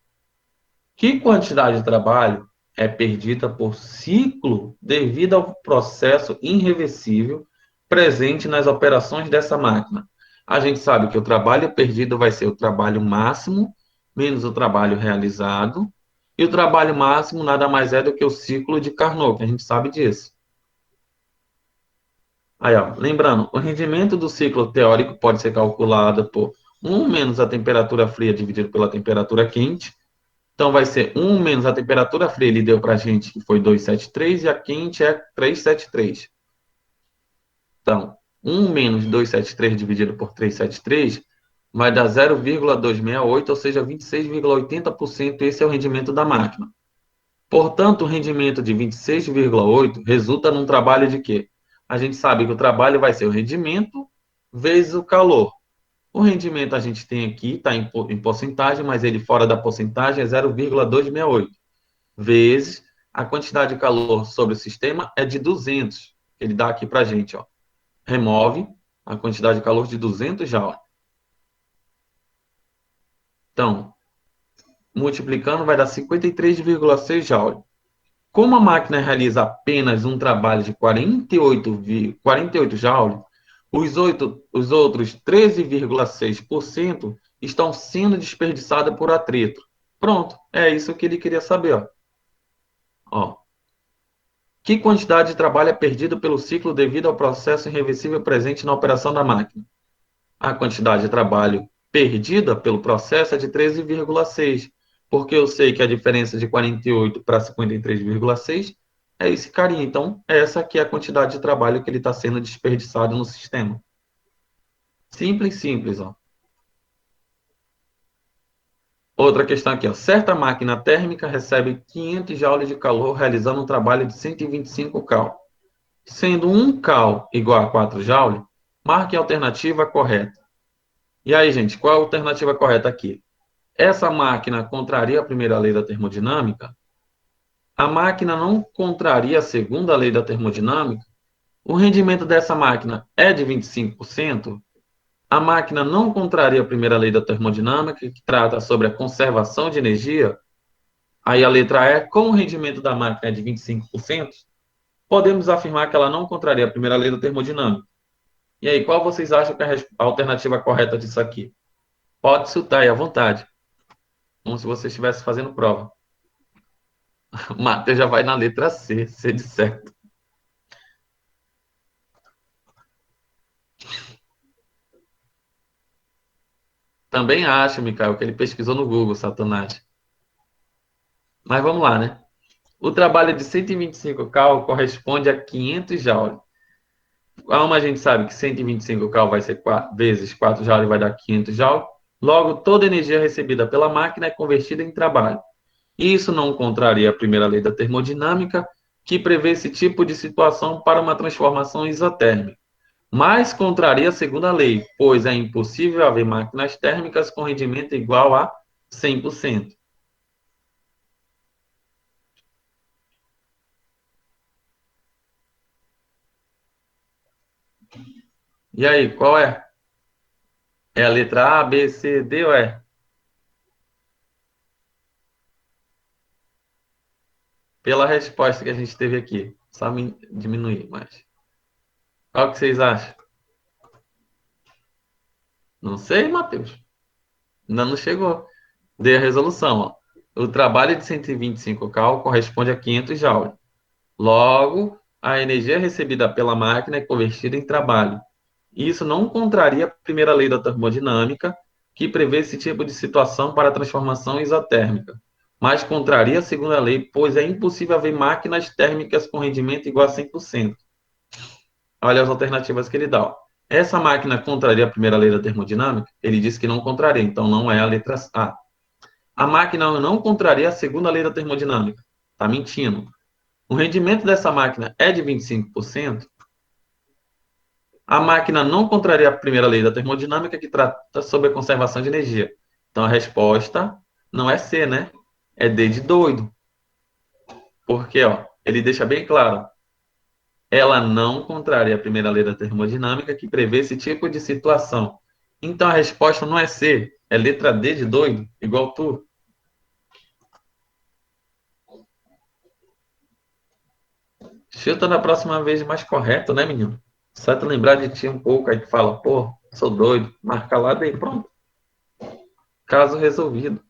Que quantidade de trabalho é perdida por ciclo devido ao processo irreversível presente nas operações dessa máquina? A gente sabe que o trabalho perdido vai ser o trabalho máximo menos o trabalho realizado, e o trabalho máximo nada mais é do que o ciclo de Carnot, que a gente sabe disso. Aí, ó, lembrando, o rendimento do ciclo teórico pode ser calculado por 1 menos a temperatura fria dividido pela temperatura quente. Então, vai ser 1 menos a temperatura fria, ele deu para a gente que foi 273, e a quente é 373. Então, 1 menos 273 dividido por 373 vai dar 0,268, ou seja, 26,80%. Esse é o rendimento da máquina. Portanto, o rendimento de 26,8 resulta num trabalho de quê? A gente sabe que o trabalho vai ser o rendimento vezes o calor. O rendimento a gente tem aqui, está em porcentagem, mas ele fora da porcentagem é 0,268, vezes a quantidade de calor sobre o sistema é de 200. Ele dá aqui para a gente, ó. Remove a quantidade de calor de 200 joules. Então, multiplicando vai dar 53,6 joules. Como a máquina realiza apenas um trabalho de 48 joules, os outros 13,6% estão sendo desperdiçados por atrito. Pronto, é isso que ele queria saber. Ó. Que quantidade de trabalho é perdida pelo ciclo devido ao processo irreversível presente na operação da máquina? A quantidade de trabalho perdida pelo processo é de 13,6, porque eu sei que a diferença de 48 para 53,6 é esse carinha. Então, essa aqui é a quantidade de trabalho que ele está sendo desperdiçado no sistema. Simples, simples, ó. Outra questão aqui, ó. Certa máquina térmica recebe 500 joules de calor realizando um trabalho de 125 cal. Sendo 1 cal igual a 4 joules, marque a alternativa correta. E aí, gente, qual a alternativa correta aqui? Essa máquina contraria a primeira lei da termodinâmica? A máquina não contraria a segunda lei da termodinâmica? O rendimento dessa máquina é de 25%? A máquina não contraria a primeira lei da termodinâmica, que trata sobre a conservação de energia? Aí a letra E, como o rendimento da máquina é de 25%, podemos afirmar que ela não contraria a primeira lei da termodinâmica. E aí, qual vocês acham que é a alternativa correta disso aqui? Pode chutar aí à vontade, como se você estivesse fazendo prova. O Matheus já vai na letra C, C de certo. Também acho, Micael, que ele pesquisou no Google, Satanás. Mas vamos lá, né? O trabalho de 125 cal corresponde a 500 joules. Como a gente sabe que 125 cal vai ser 4 vezes 4 joules vai dar 500 joules, logo toda energia recebida pela máquina é convertida em trabalho. Isso não contraria a primeira lei da termodinâmica, que prevê esse tipo de situação para uma transformação isotérmica, mas contraria a segunda lei, pois é impossível haver máquinas térmicas com rendimento igual a 100%. E aí, qual é? É a letra A, B, C, D ou E? Pela resposta que a gente teve aqui. Só me diminuir mais. Qual que vocês acham? Não sei, Matheus. Ainda não chegou. Dei a resolução. Ó. O trabalho de 125 cal corresponde a 500 joules. Logo, a energia recebida pela máquina é convertida em trabalho. Isso não contraria a primeira lei da termodinâmica, que prevê esse tipo de situação para a transformação isotérmica, mas contraria a segunda lei, pois é impossível haver máquinas térmicas com rendimento igual a 100%. Olha as alternativas que ele dá. Ó. Essa máquina contraria a primeira lei da termodinâmica? Ele disse que não contraria, então não é a letra A. A máquina não contraria a segunda lei da termodinâmica. Está mentindo. O rendimento dessa máquina é de 25%. A máquina não contraria a primeira lei da termodinâmica, que trata sobre a conservação de energia. Então a resposta não é C, né? É D de doido. Porque, ó, ele deixa bem claro, ela não contraria a primeira lei da termodinâmica, que prevê esse tipo de situação. Então a resposta não é C, é letra D de doido, igual tu. Chuta na próxima vez mais correto, né, menino? Só tu lembrar de ti um pouco, aí tu fala, pô, sou doido, marca lá, daí pronto. Caso resolvido.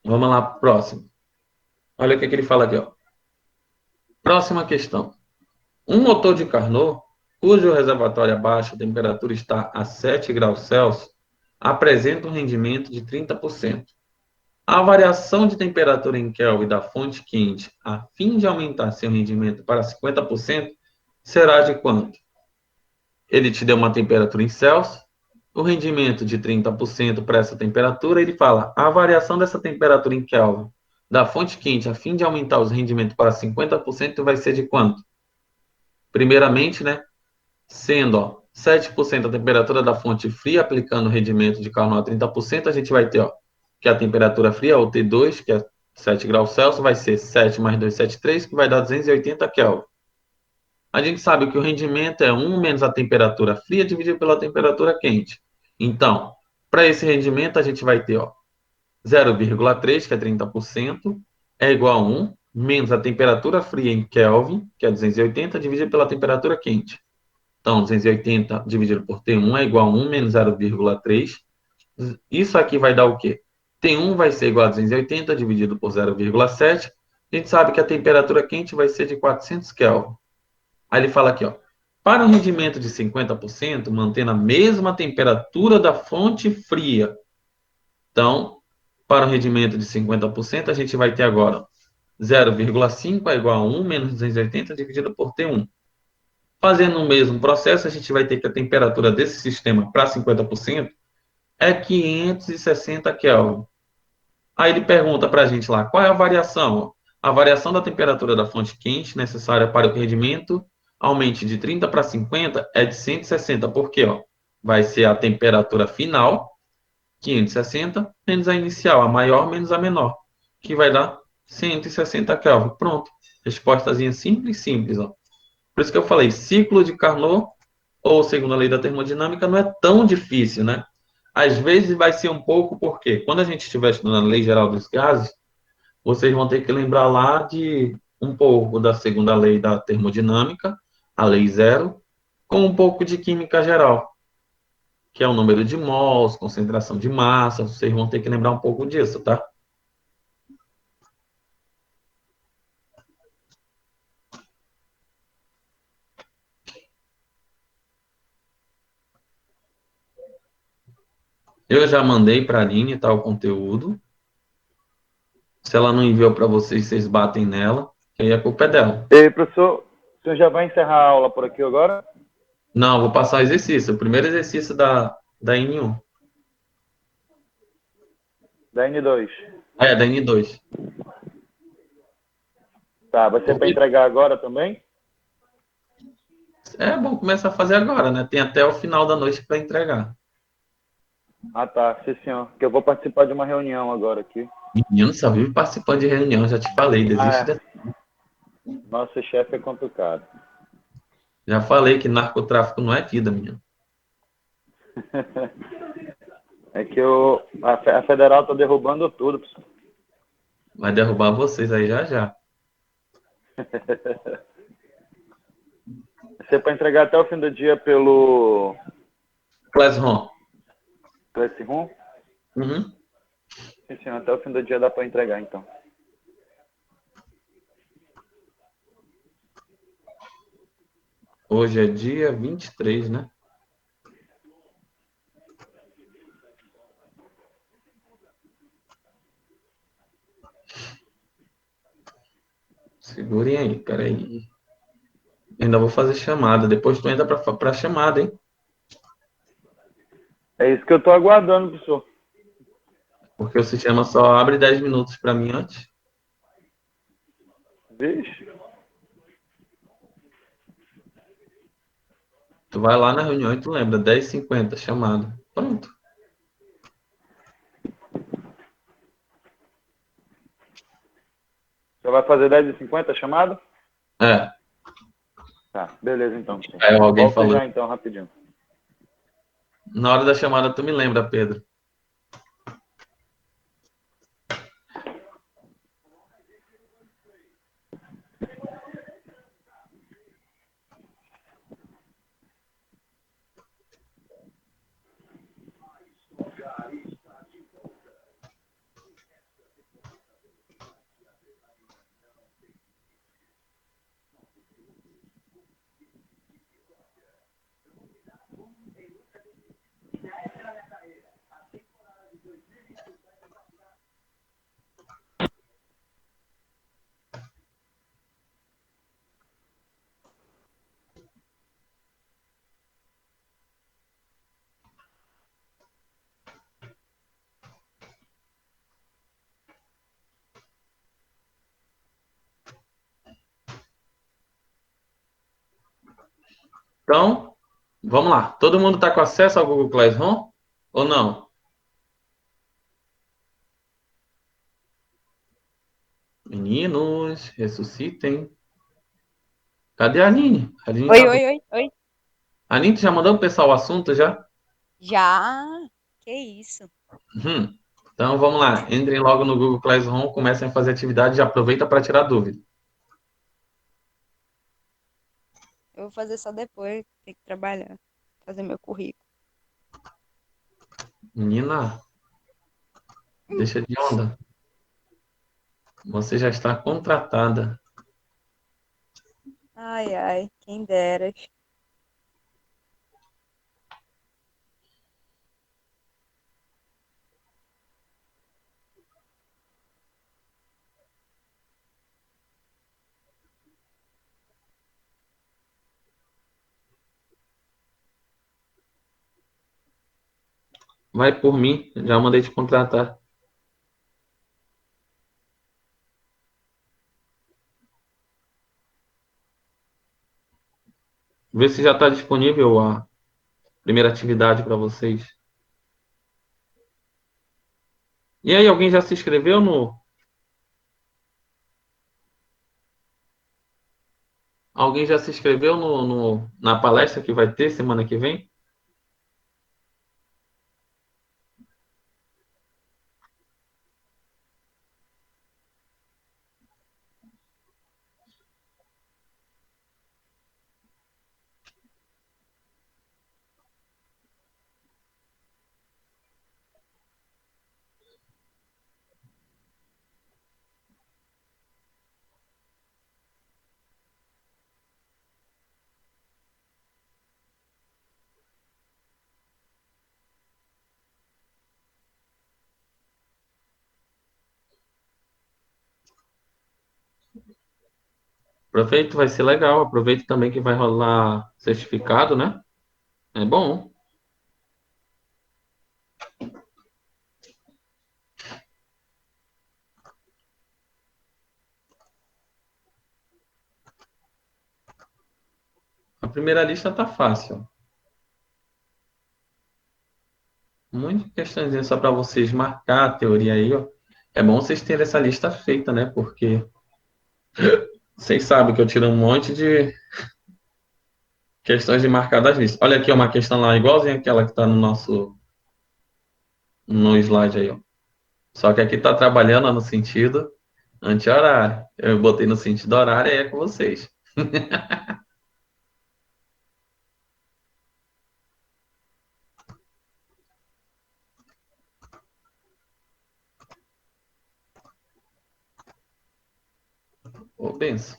Vamos lá, próximo. Olha o que ele fala aqui, ó. Próxima questão. Um motor de Carnot cujo reservatório abaixo a temperatura está a 7 graus Celsius, apresenta um rendimento de 30%. A variação de temperatura em Kelvin da fonte quente, a fim de aumentar seu rendimento para 50%, será de quanto? Ele te deu uma temperatura em Celsius, o rendimento de 30% para essa temperatura, ele fala, a variação dessa temperatura em Kelvin da fonte quente, a fim de aumentar os rendimentos para 50%, vai ser de quanto? Primeiramente, né, sendo 7% a temperatura da fonte fria, aplicando o rendimento de Carnot a 30%, a gente vai ter que a temperatura fria, o T2, que é 7 graus Celsius, vai ser 7 mais 2, 7, 3, que vai dar 280 Kelvin. A gente sabe que o rendimento é 1 menos a temperatura fria dividido pela temperatura quente. Então, para esse rendimento, a gente vai ter 0,3, que é 30%, é igual a 1, menos a temperatura fria em Kelvin, que é 280, dividido pela temperatura quente. Então, 280 dividido por T1 é igual a 1 menos 0,3. Isso aqui vai dar o quê? T1 vai ser igual a 280 dividido por 0,7. A gente sabe que a temperatura quente vai ser de 400 Kelvin. Aí ele fala aqui, para um rendimento de 50%, mantendo a mesma temperatura da fonte fria. Então, para um rendimento de 50%, a gente vai ter agora 0,5 é igual a 1 menos 280 dividido por T1. Fazendo o mesmo processo, a gente vai ter que a temperatura desse sistema para 50% é 560 Kelvin. Aí ele pergunta para a gente lá, qual é a variação? A variação da temperatura da fonte quente necessária para que o rendimento aumente de 30 para 50 é de 160, porque vai ser a temperatura final, 560, menos a inicial, a maior menos a menor, que vai dar 160 Kelvin. Pronto. Respostazinha simples, simples. Por isso que eu falei, ciclo de Carnot, ou segundo a lei da termodinâmica, não é tão difícil, né? Às vezes vai ser um pouco, porque quando a gente estiver estudando a lei geral dos gases, vocês vão ter que lembrar lá de um pouco da segunda lei da termodinâmica, a lei zero, com um pouco de química geral, que é o número de mols, concentração de massa, vocês vão ter que lembrar um pouco disso, tá? Eu já mandei para a Aline, tá, o conteúdo. Se ela não enviou para vocês, vocês batem nela, que aí a culpa é dela. E professor, o senhor já vai encerrar a aula por aqui agora? Não, vou passar o exercício. O primeiro exercício da N1. Da N2. É, da N2. Tá, vai ser para Porque entregar agora também? é bom começar a fazer agora, né? Tem até o final da noite para entregar. Ah, tá, sim, senhor. Que eu vou participar de uma reunião agora aqui. Menino, só vive participando de reunião, já te falei, desiste Ah, dessa. nosso chefe é complicado. Já falei que narcotráfico não é vida, menino. É que a federal tá derrubando tudo, professor. Vai derrubar vocês aí já já. Vai ser para entregar até o fim do dia pelo Classroom. Classroom? Uhum. Sim, senhor. Até o fim do dia dá para entregar, então. Hoje é dia 23, né? Segurem aí, peraí. Ainda vou fazer chamada. Depois tu entra pra chamada, hein? É isso que eu tô aguardando, professor. Porque o sistema só abre 10 minutos para mim antes. Vixe. Tu vai lá na reunião e tu lembra, 10h50, chamada. Pronto. Você vai fazer 10h50 a chamada? É, Tá, beleza então, professor. aí alguém Volto falou. já então, rapidinho. Na hora da chamada tu me lembra, Pedro. Então, vamos lá. Todo mundo está com acesso ao Google Classroom ou não? Meninos, ressuscitem. Cadê a Aline? A Aline Oi, tá... oi, oi, oi. A Aline, tu já mandou pro pessoal o assunto já? Já? Que isso? Uhum. Então, vamos lá. Entrem logo no Google Classroom, comecem a fazer atividade e aproveita para tirar dúvida. Eu vou fazer só depois, tem que trabalhar, fazer meu currículo. Menina, deixa de onda. Você já está contratada. Ai, ai, quem dera. Vai por mim, já mandei te contratar. Vê se já está disponível a primeira atividade para vocês. E aí, alguém já se inscreveu no. Alguém já se inscreveu na palestra que vai ter semana que vem? Aproveita, vai ser legal. Aproveita também que vai rolar certificado, né? É bom. A primeira lista tá fácil. Muitas questões só para vocês marcar a teoria aí, ó. É bom vocês terem essa lista feita, né? Porque vocês sabem que eu tiro um monte de questões de marcar das listas. Olha aqui uma questão lá, igualzinha aquela que está no slide aí, ó. Só que aqui tá trabalhando no sentido anti-horário. Eu botei no sentido horário e é com vocês. Ô, benção.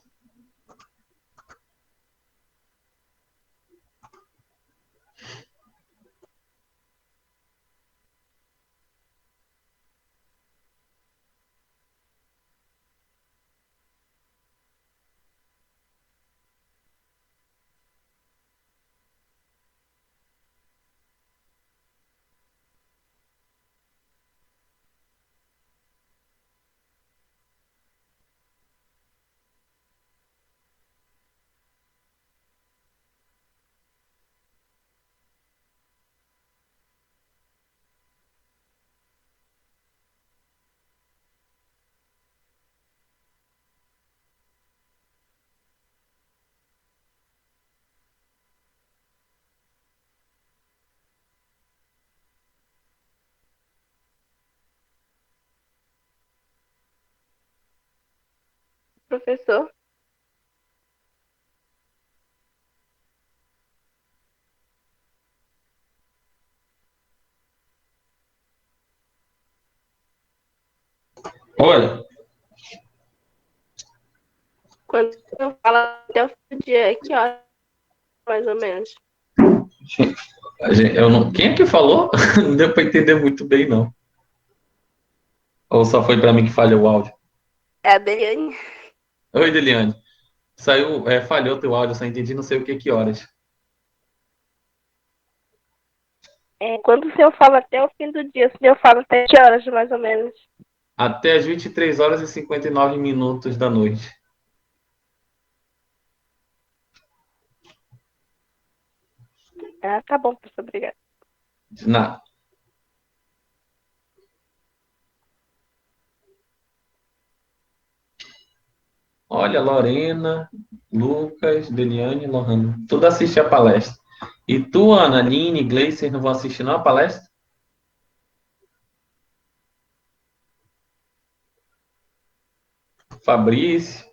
Professor, Olha, quando eu falo até o fim do dia, que hora, mais ou menos? eu não... quem é que falou? Não deu para entender muito bem, não. Ou só foi para mim que falhou o áudio? É a Deliane. Oi, Deliane. Saiu, falhou teu áudio, só entendi não sei o que horas. Quando o senhor fala até o fim do dia, o senhor fala até que horas, mais ou menos? Até as 23 horas e 59 minutos da noite. Ah, tá bom, professor, obrigada. De nada. Olha, Lorena, Lucas, Deliane, Lohane. Tudo assiste a palestra. E tu, Ana, Aline, Gleicer, não vão assistir não a palestra? Fabrício,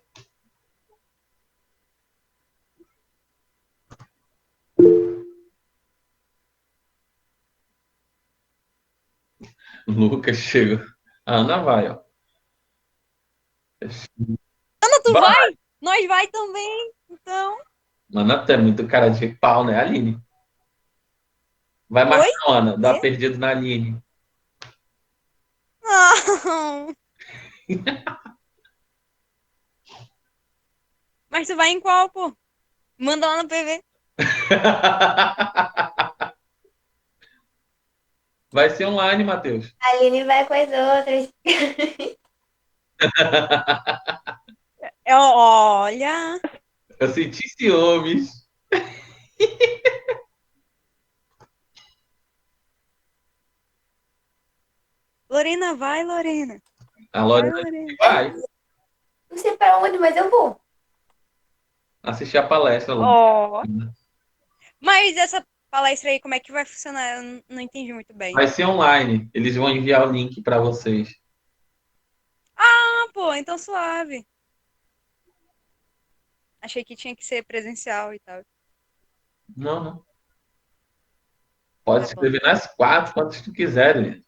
Lucas chegou. A Ana vai, ó. Ana, tu Vai. vai? Nós vai também. Então. Ana, tu é muito cara de pau, né, Aline? Vai mais Oi? não, Ana. Dá Quê? perdido na Aline. Não. Mas tu vai em qual, pô? Manda lá no PV. Vai ser online, Matheus. A Aline vai com as outras. Olha. Eu senti ciúmes. Lorena, vai, Lorena. A Vai, Lorena Lorena. vai Não sei para onde, mas eu vou. assistir a palestra lá. Ó. Mas essa palestra aí, como é que vai funcionar? Eu não entendi muito bem. Vai ser online. Eles vão enviar o link para vocês. Ah, pô, então suave. Achei que tinha que ser presencial e tal. Não, não. Pode Tá se bom. inscrever nas 4, quantas tu quiser, né?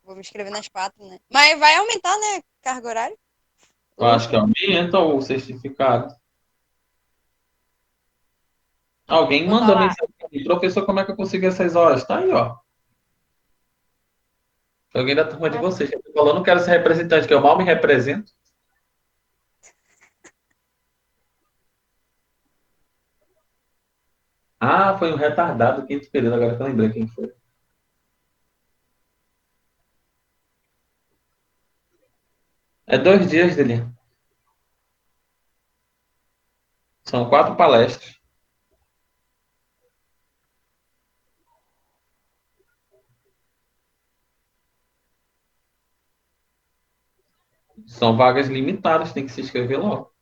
Vou me inscrever nas 4, né? Mas vai aumentar, né? Carga horária? Eu acho que aumenta o certificado. Alguém Botar mandou lá. mensagem. Professor, como é que eu consegui essas horas? Tá aí, ó. Alguém da turma de vocês. Eu tô falando, não quero ser representante, que eu mal me represento. Ah, foi um retardado do quinto período, agora que eu lembrei quem foi. É 2 dias dele. São 4 palestras. São vagas limitadas, tem que se inscrever logo.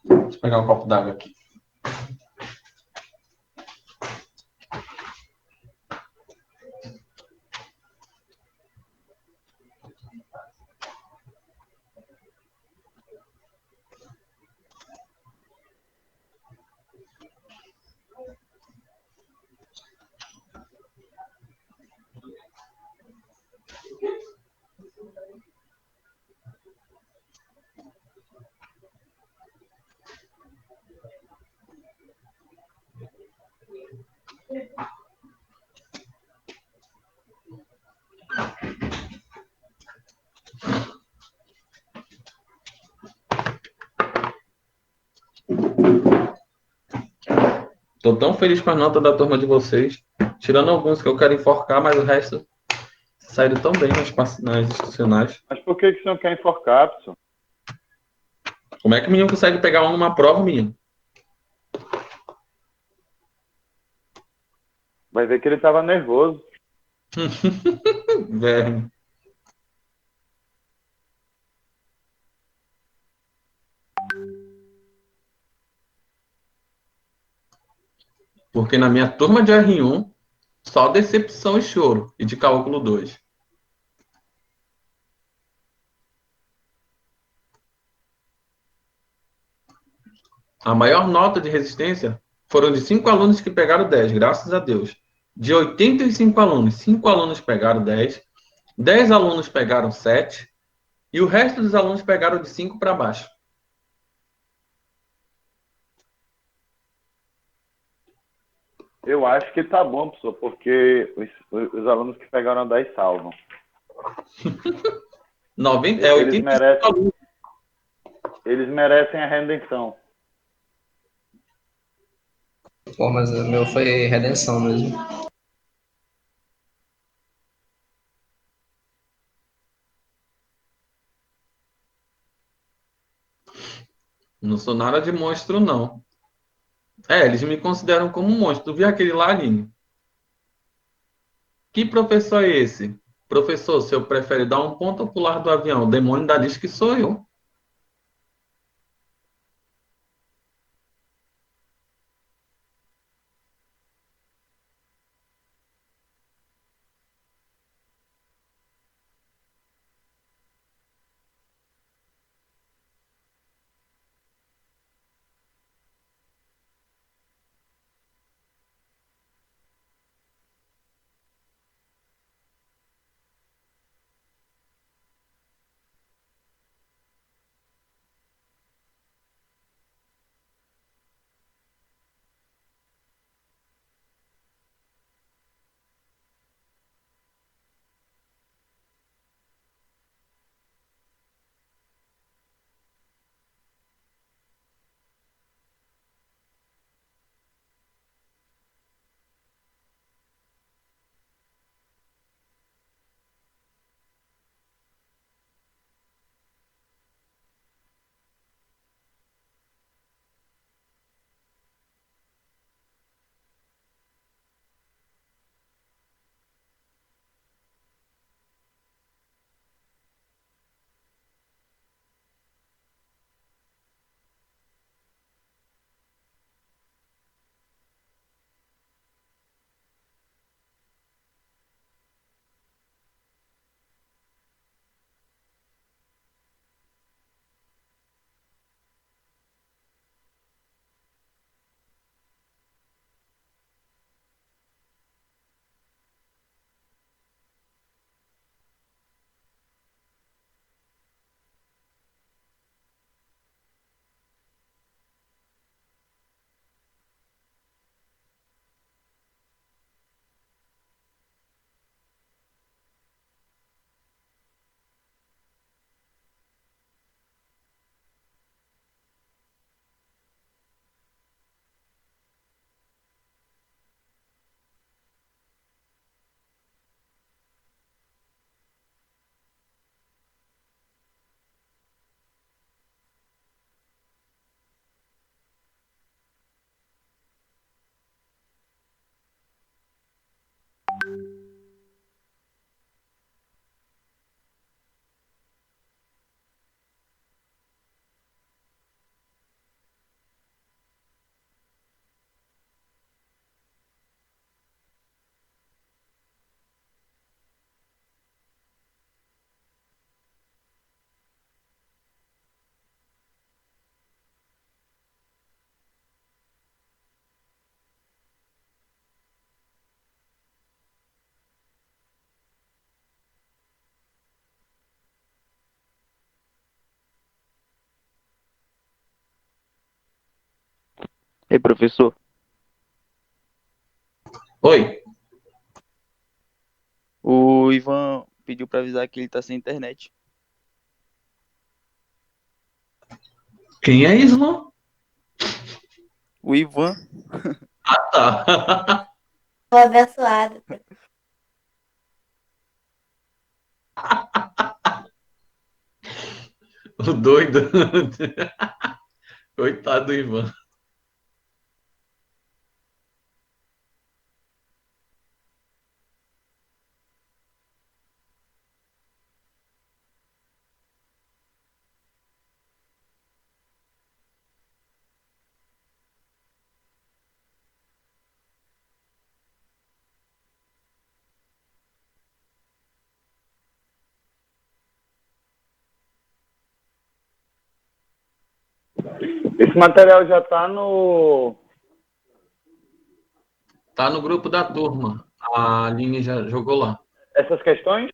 Deixa eu pegar um copo d'água aqui. Tô tão feliz com a nota da turma de vocês. Tirando alguns que eu quero enforcar, mas o resto saíram tão bem nas institucionais. Mas por que você não quer enforcar, pessoal? Como é que o menino consegue pegar um numa prova, menino? Vai ver que ele estava nervoso. Verme. Porque na minha turma de R1, só decepção e choro. E de cálculo 2. A maior nota de resistência foram de 5 alunos que pegaram 10, graças a Deus. De 85 alunos, 5 alunos pegaram 10, 10 alunos pegaram 7, e o resto dos alunos pegaram de 5 para baixo. Eu acho que tá bom, professor, porque os alunos que pegaram 10 salvam. 90, é Eles 85 merecem, alunos. eles merecem a redenção. Pô, mas o meu foi redenção mesmo. Não sou nada de monstro, não. É, eles me consideram como um monstro. Tu viu aquele lá, Aline? Que professor é esse? Professor, se eu prefere dar um ponto ou pular do avião? O demônio ainda diz que sou eu. Ei, professor, Oi, o Ivan pediu para avisar que ele tá sem internet. quem é isso, não? O Ivan, Tá. Tô abençoado. O doido. Coitado do Ivan. esse material já tá no. Tá no grupo da turma. A Aline já jogou lá. Essas questões?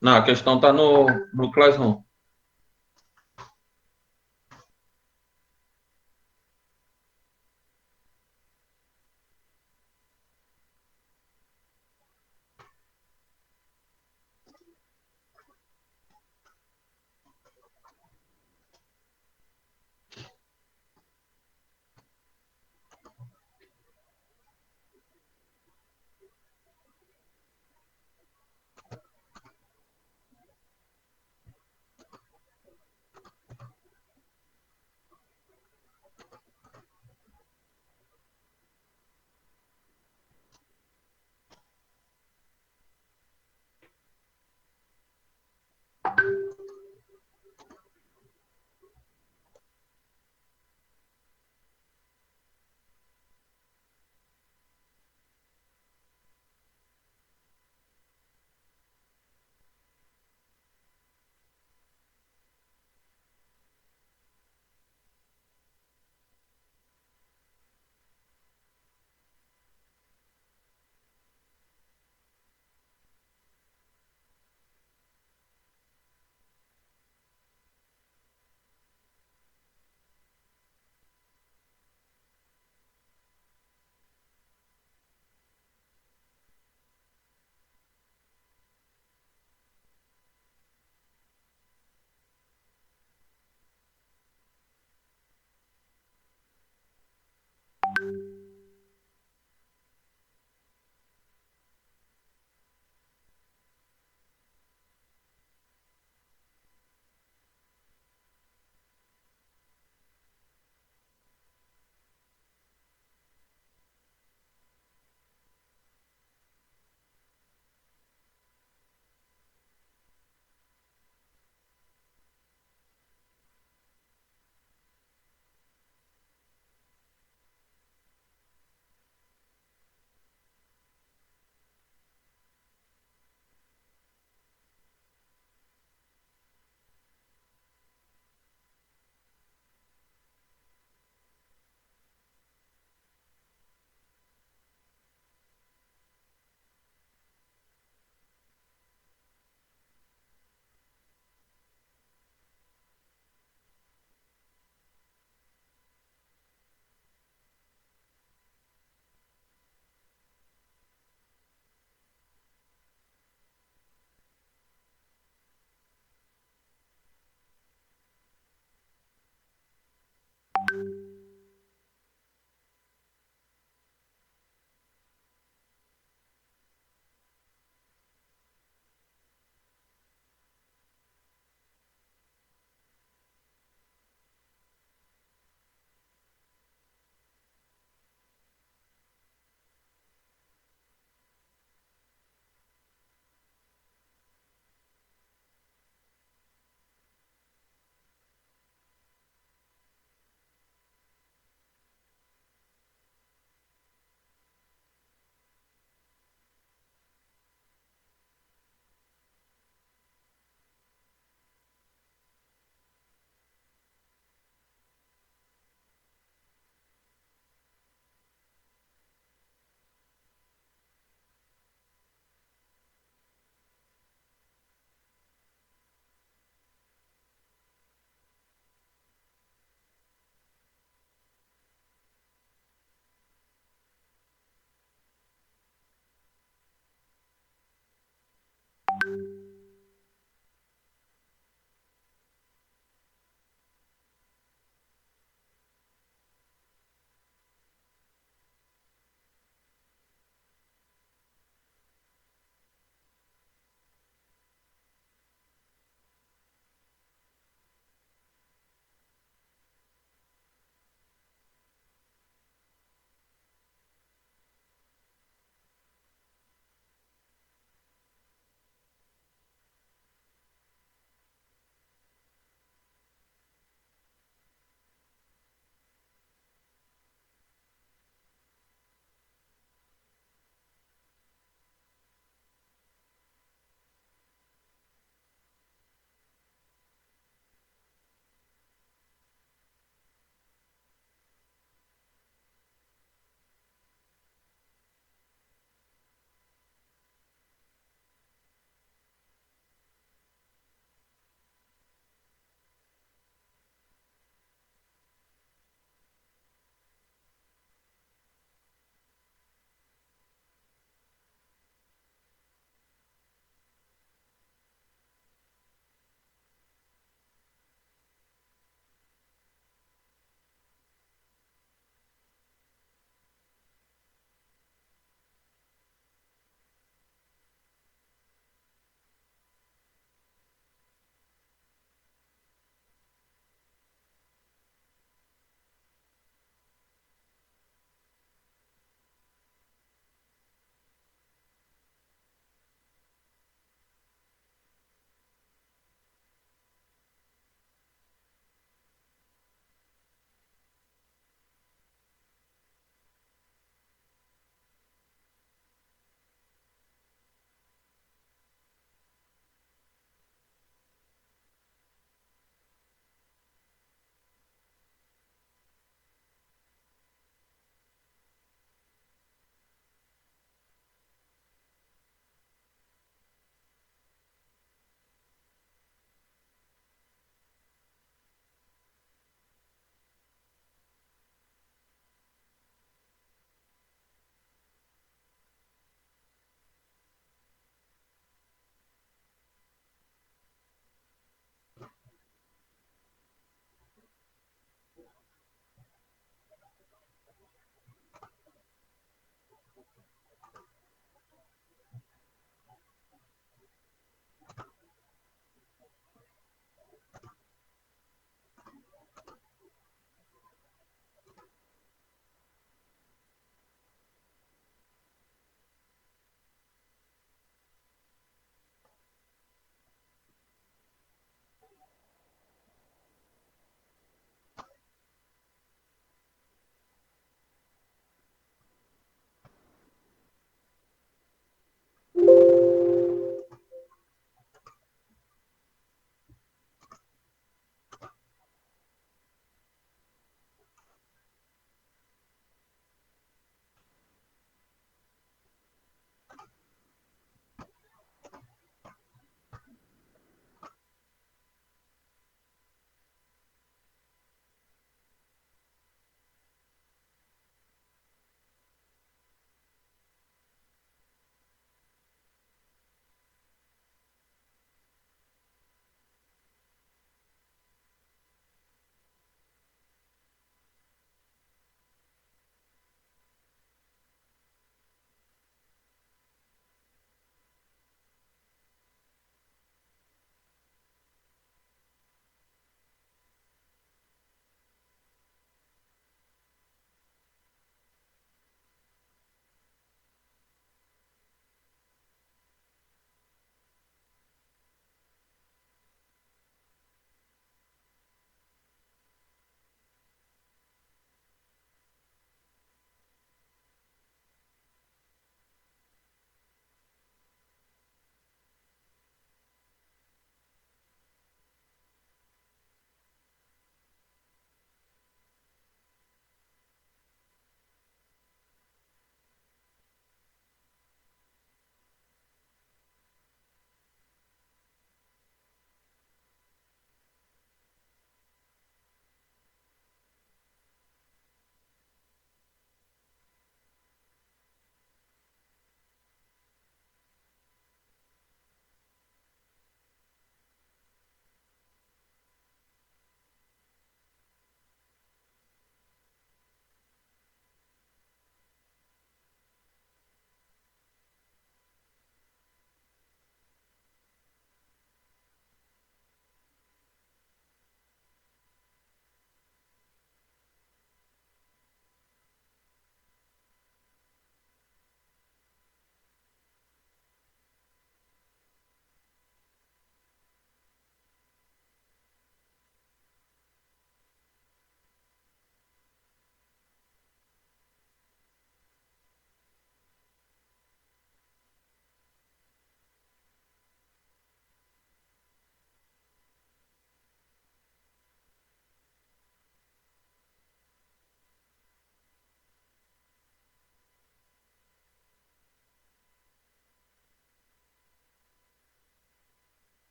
Não, a questão tá no Classroom.